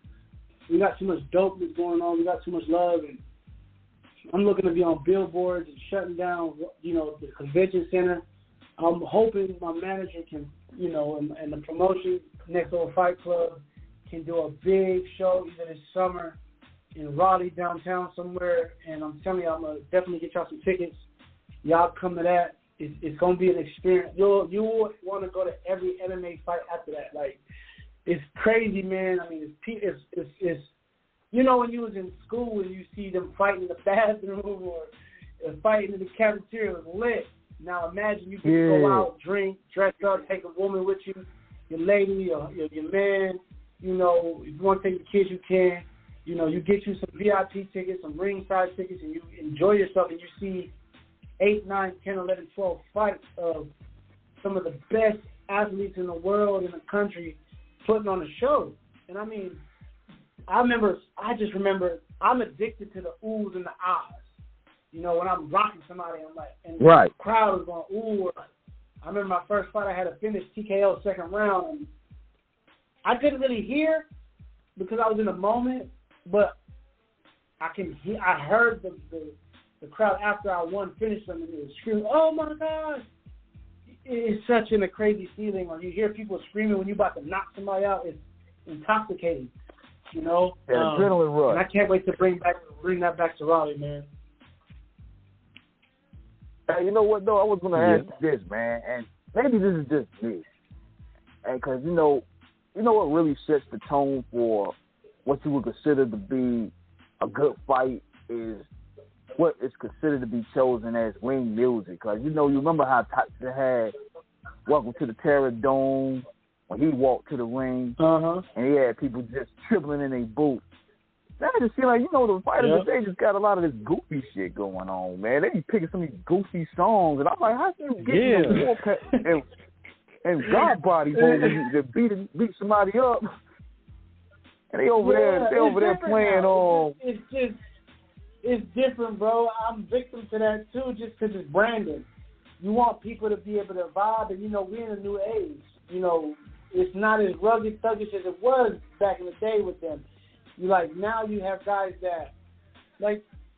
We got too much dopeness going on. We got too much love, and I'm looking to be on billboards and shutting down, the convention center. I'm hoping my manager can, and the promotion, Next Level Fight Club, can do a big show either this summer in Raleigh downtown somewhere. And I'm telling you, I'm going to definitely get y'all some tickets. Y'all come to that. It's going to be an experience. You'll want to go to every MMA fight after that. Like, it's crazy, man. I mean, it's when you was in school and you see them fighting in the bathroom or fighting in the cafeteria, it was lit. Now imagine you can go out, drink, dress up, take a woman with you, your lady, or your man. If you want to take the kids, you can. You get you some VIP tickets, some ringside tickets, and you enjoy yourself, and you see 8, 9, 10, 11, 12 fights of some of the best athletes in the world, in the country, putting on a show. And I mean, I just remember I'm addicted to the oohs and the ahs. You know, when I'm rocking somebody, I'm like, and the crowd is going, ooh. I remember my first fight, I had a finished TKO second round, and I couldn't really hear because I was in the moment, but I heard the crowd after I won finished them, and they were screaming, oh my God. It's such a crazy feeling when you hear people screaming when you're about to knock somebody out. It's intoxicating, you know. Adrenaline rush. And I can't wait to bring that back to Raleigh, man. Hey, you know what, though? I was going to ask you this, man, and maybe this is just me. Because, you know what really sets the tone for what you would consider to be a good fight is what is considered to be chosen as ring music. Because, you remember how Tyson had Welcome to the Terror Dome when he walked to the ring, and he had people just tripling in their boots. Now I just feel like, the fighters today just got a lot of this goofy shit going on, man. They be picking some of these goofy songs, and I'm like, how can you get in the Warpath and God body mode when you beat somebody up? And they over there playing on. It's different, bro. I'm victim to that too, just because it's branding. You want people to be able to vibe, and we're in a new age. It's not as rugged, thuggish as it was back in the day with them. Now you have guys that,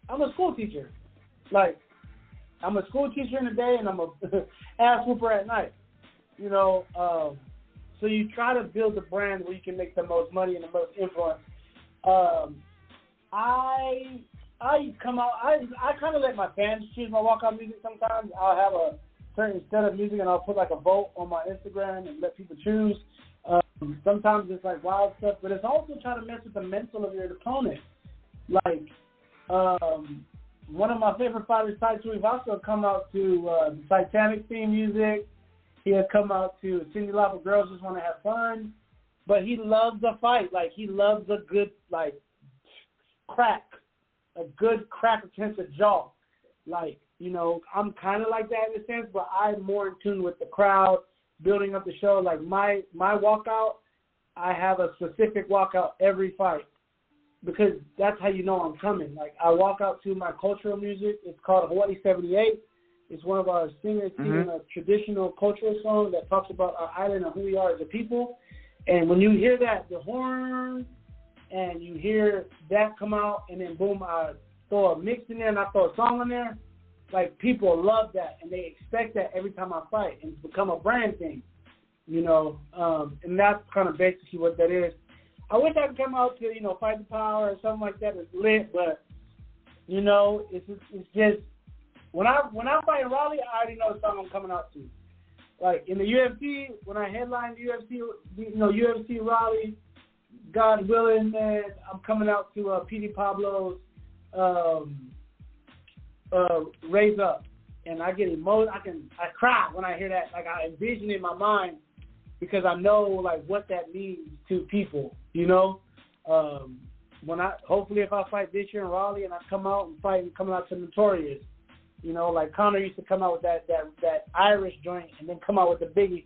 I'm a school teacher. I'm a school teacher in the day, and I'm a ass whooper at night. So you try to build a brand where you can make the most money and the most influence. I come out, I kind of let my fans choose my walkout music sometimes. I'll have a certain set of music, and I'll put a vote on my Instagram and let people choose. Sometimes it's wild stuff, but it's also trying to mess with the mental of your opponent. One of my favorite fighters, Tai Tuivasa, come out to the Titanic theme music. He has come out to Cyndi Lauper, Girls Just Want to Have Fun. But he loves the fight. He loves a good, crack. A good crack against the jaw. I'm kind of like that in a sense, but I'm more in tune with the crowd, building up the show. My walkout, I have a specific walkout every fight because that's how I'm coming. I walk out to my cultural music. It's called Hawaii 78. It's one of our singers singing a traditional cultural song that talks about our island and who we are as a people. And when you hear that, the horn, and you hear that come out, and then boom, I throw a mix in there and I throw a song in there, people love that, and they expect that every time I fight, and it's become a brand thing, and that's kind of basically what that is. I wish I could come out to, Fight the Power or something like that that's lit, but, it's just, when I fight in Raleigh, I already know the song I'm coming out to. In the UFC, when I headline the UFC, UFC Raleigh, God willing, man, I'm coming out to P.D. Pablo's Raise Up, and I get emotional. I cry when I hear that. I envision it in my mind because I know what that means to people. Hopefully if I fight this year in Raleigh and I come out and fight and coming out to Notorious, Conor used to come out with that Irish joint and then come out with the Biggie.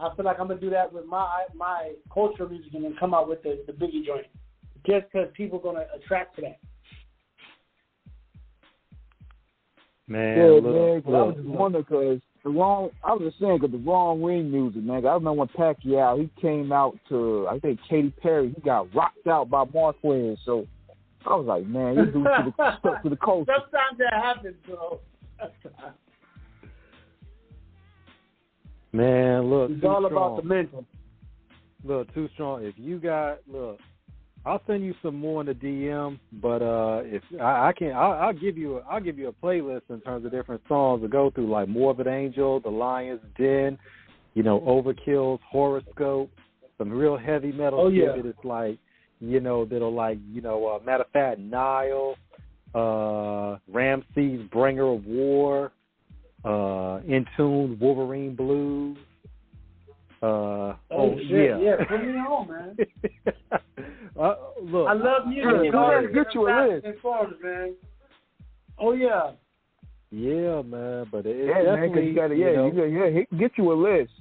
I feel like I'm gonna do that with my cultural music and then come out with the Biggie joint, just because people are gonna attract to that. Man, I was just wondering because the wrong ring music, man. I remember when Pacquiao, he came out to, I think, Katy Perry. He got rocked out by Marquez. So I was like, man, you do stuck to the coast. Sometimes that happens, bro. Man, look, it's all about the mental. Look, Too Strong. If you got, I'll send you some more in the DM. But if I can, I'll give you a playlist in terms of different songs to go through, like Morbid Angel, The Lion's Den, Overkill's Horoscope, some real heavy metal shit that it's matter of fact, Nile, Ramses, Bringer of War. In Tune, Wolverine Blues. Yeah, put me on, man. Look, I love music. Get you a list. Man. Oh yeah. Yeah, man, but it's man, because he can get you a list.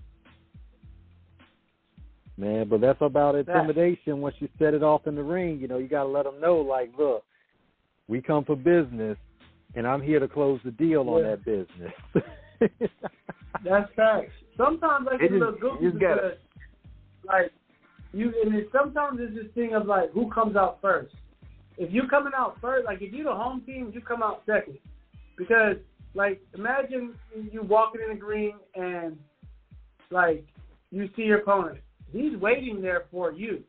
Man, but that's about intimidation. Once you set it off in the ring, you got to let them know, like, look, we come for business, and I'm here to close the deal on that business. That's facts. Sometimes I can look goofy because, like, sometimes it's this thing of, like, who comes out first. If you're coming out first, like, if you're the home team, you come out second. Because, like, imagine you walking in the ring and, like, you see your opponent. He's waiting there for you.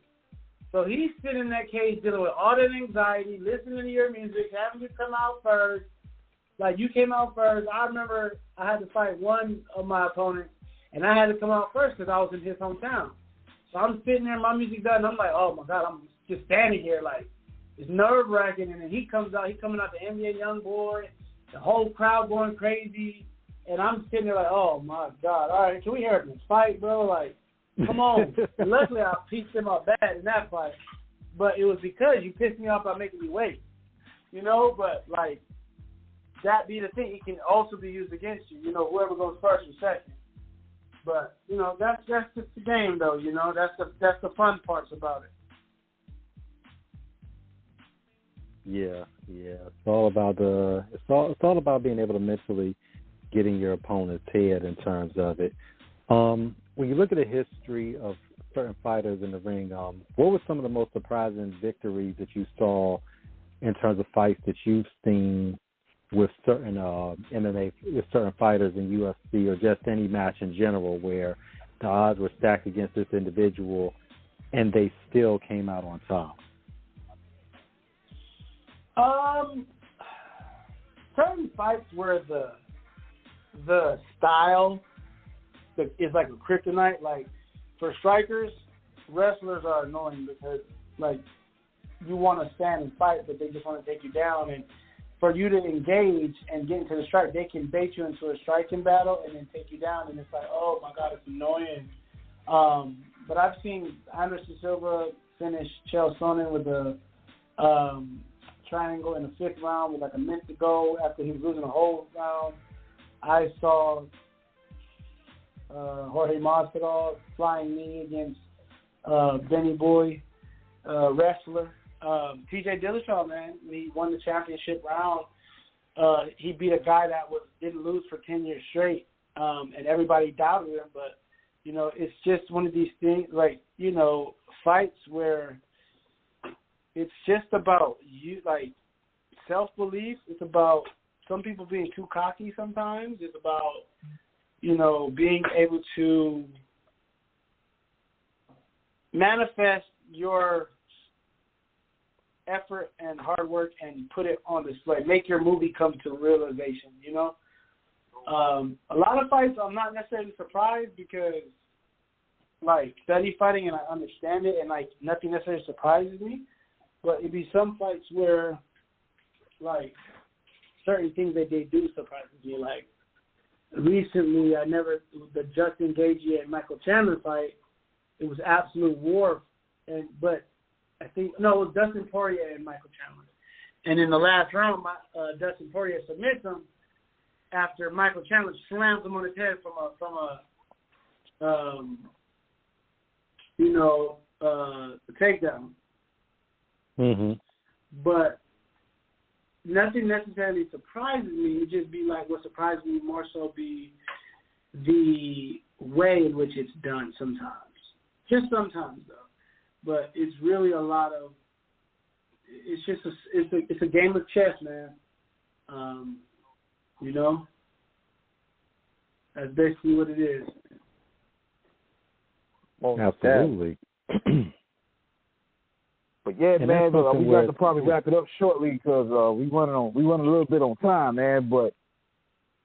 So he's sitting in that cage dealing with all that anxiety, listening to your music, having you come out first. Like, you came out first. I remember I had to fight one of my opponents, and I had to come out first because I was in his hometown. So I'm sitting there, my music's done, and I'm like, oh, my God, I'm just standing here like, it's nerve-wracking. And then he comes out, he's coming out the NBA young boy, the whole crowd going crazy. And I'm sitting there like, oh, my God. All right, can we hear this fight, bro? Like, come on. And luckily, I pieced him up bad in that fight. But it was because you pissed me off by making me wait. But, like, that be the thing. It can also be used against you, whoever goes first or second. But, that's just the game, though, That's the fun parts about it. Yeah. It's all about it's all about being able to mentally get in your opponent's head in terms of it. When you look at the history of certain fighters in the ring, what were some of the most surprising victories that you saw in terms of fights that you've seen with certain MMA, with certain fighters in UFC, or just any match in general where the odds were stacked against this individual and they still came out on top? Certain fights where the style is like a kryptonite. Like, for strikers, wrestlers are annoying because, like, you want to stand and fight, but they just want to take you down. And for you to engage and get into the strike, they can bait you into a striking battle and then take you down. And it's like, oh, my God, it's annoying. But I've seen Anderson Silva finish Chael Sonnen with a triangle in the fifth round with like a minute to go after he was losing a whole round. I saw Jorge Masvidal flying knee against Benny Boy, wrestler. TJ Dillashaw, man, when he won the championship round, he beat a guy that didn't lose for 10 years straight, and everybody doubted him. But, it's just one of these things, like, fights where it's just about you, like, self-belief. It's about some people being too cocky sometimes. It's about, being able to manifest your effort and hard work and put it on display. Make your movie come to realization, A lot of fights I'm not necessarily surprised because, like, study fighting and I understand it and, like, nothing necessarily surprises me. But it'd be some fights where, like, certain things that they do surprises me. Like, recently, the Justin Gaethje and Michael Chandler fight, it was absolute war. But I think, it was Dustin Poirier and Michael Chandler. And in the last round, Dustin Poirier submits him after Michael Chandler slams him on his head from a takedown. Mm-hmm. But nothing necessarily surprises me. It just be like what surprises me more so be the way in which it's done sometimes. Just sometimes, though. But it's really a lot of. It's just it's a game of chess, man. That's basically what it is. Well, absolutely. But yeah, man, we got to probably wrap it up shortly because we running a little bit on time, man. But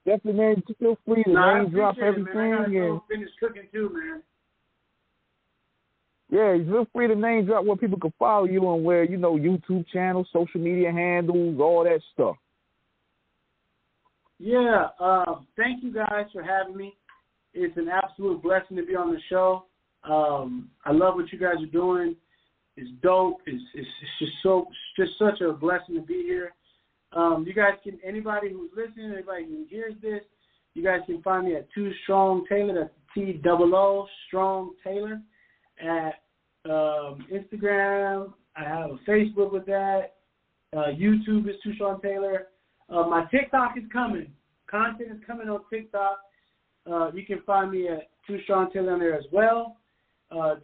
definitely, man, feel free to name drop everything. Man. I gotta go finish cooking too, man. Yeah, feel free to name drop where people can follow you on, where YouTube channel, social media handles, all that stuff. Yeah, thank you guys for having me. It's an absolute blessing to be on the show. I love what you guys are doing. It's dope. It's just such a blessing to be here. You guys can, anybody who's listening, anybody who hears this, you guys can find me at 2 Strong Taylor. That's TOO Strong Taylor. At Instagram, I have a Facebook with that. YouTube is 2 Strong Taylor. My TikTok is coming. Content is coming on TikTok. You can find me at 2 Strong Taylor on there as well.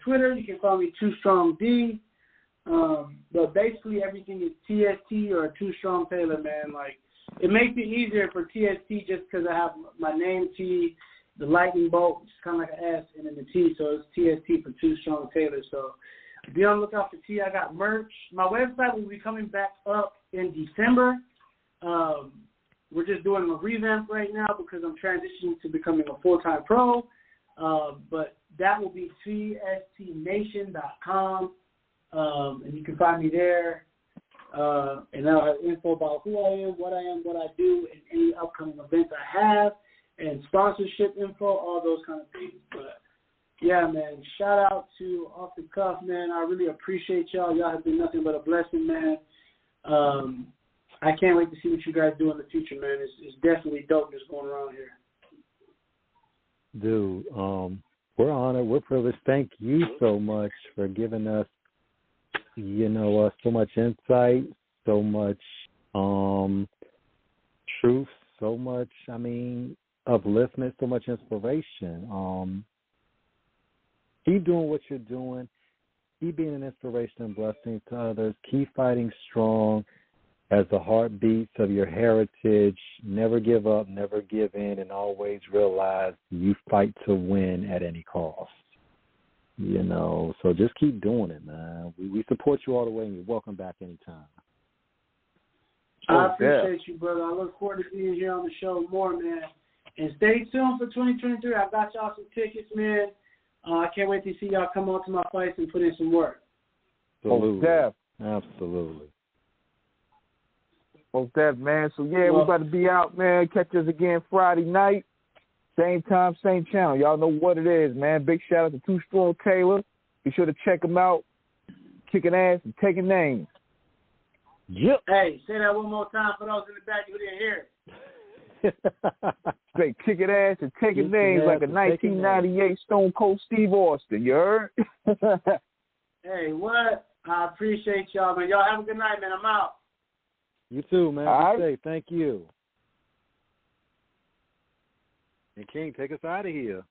Twitter, you can find me 2 Strong D. But basically everything is TST or 2 Strong Taylor, man. Like, it makes it easier for TST just because I have my name T, the lightning bolt, which is kind of like an S, and then the T, so it's TST for 2 Strong Taylor. So be on the lookout for T. I got merch. My website will be coming back up in December. We're just doing a revamp right now because I'm transitioning to becoming a full-time pro. But that will be tstnation.com. And you can find me there. And I'll have info about who I am, what I do, and any upcoming events I have, and sponsorship info, all those kind of things. But, yeah, man, shout out to Off the Cuff, man. I really appreciate y'all. Y'all have been nothing but a blessing, man. I can't wait to see what you guys do in the future, man. It's definitely dope just going around here. Dude, we're honored. We're privileged. Thank you so much for giving us, so much insight, so much truth, so much, upliftment, so much inspiration. Keep doing what you're doing. Keep being an inspiration and blessing to others. Keep fighting strong as the heartbeats of your heritage. Never give up, never give in, and always realize you fight to win at any cost. So just keep doing it, man. We support you all the way, and you're welcome back anytime. I appreciate you, brother. I look forward to being here on the show more, man. And stay tuned for 2023. I got y'all some tickets, man. I can't wait to see y'all come on to my fights and put in some work. Absolutely. Absolutely. Most that, man. So, yeah, we're about to be out, man. Catch us again Friday night. Same time, same channel. Y'all know what it is, man. Big shout out to 2 Strong Taylor. Be sure to check him out. Kicking ass and taking names. Yep. Hey, say that one more time for those in the back who didn't hear it. Straight kicking ass and taking names like a 1998 Stone Cold Steve Austin. You heard? Hey, what? I appreciate y'all, man. Y'all have a good night, man. I'm out. You too, man. All right. Say thank you. And King, take us out of here.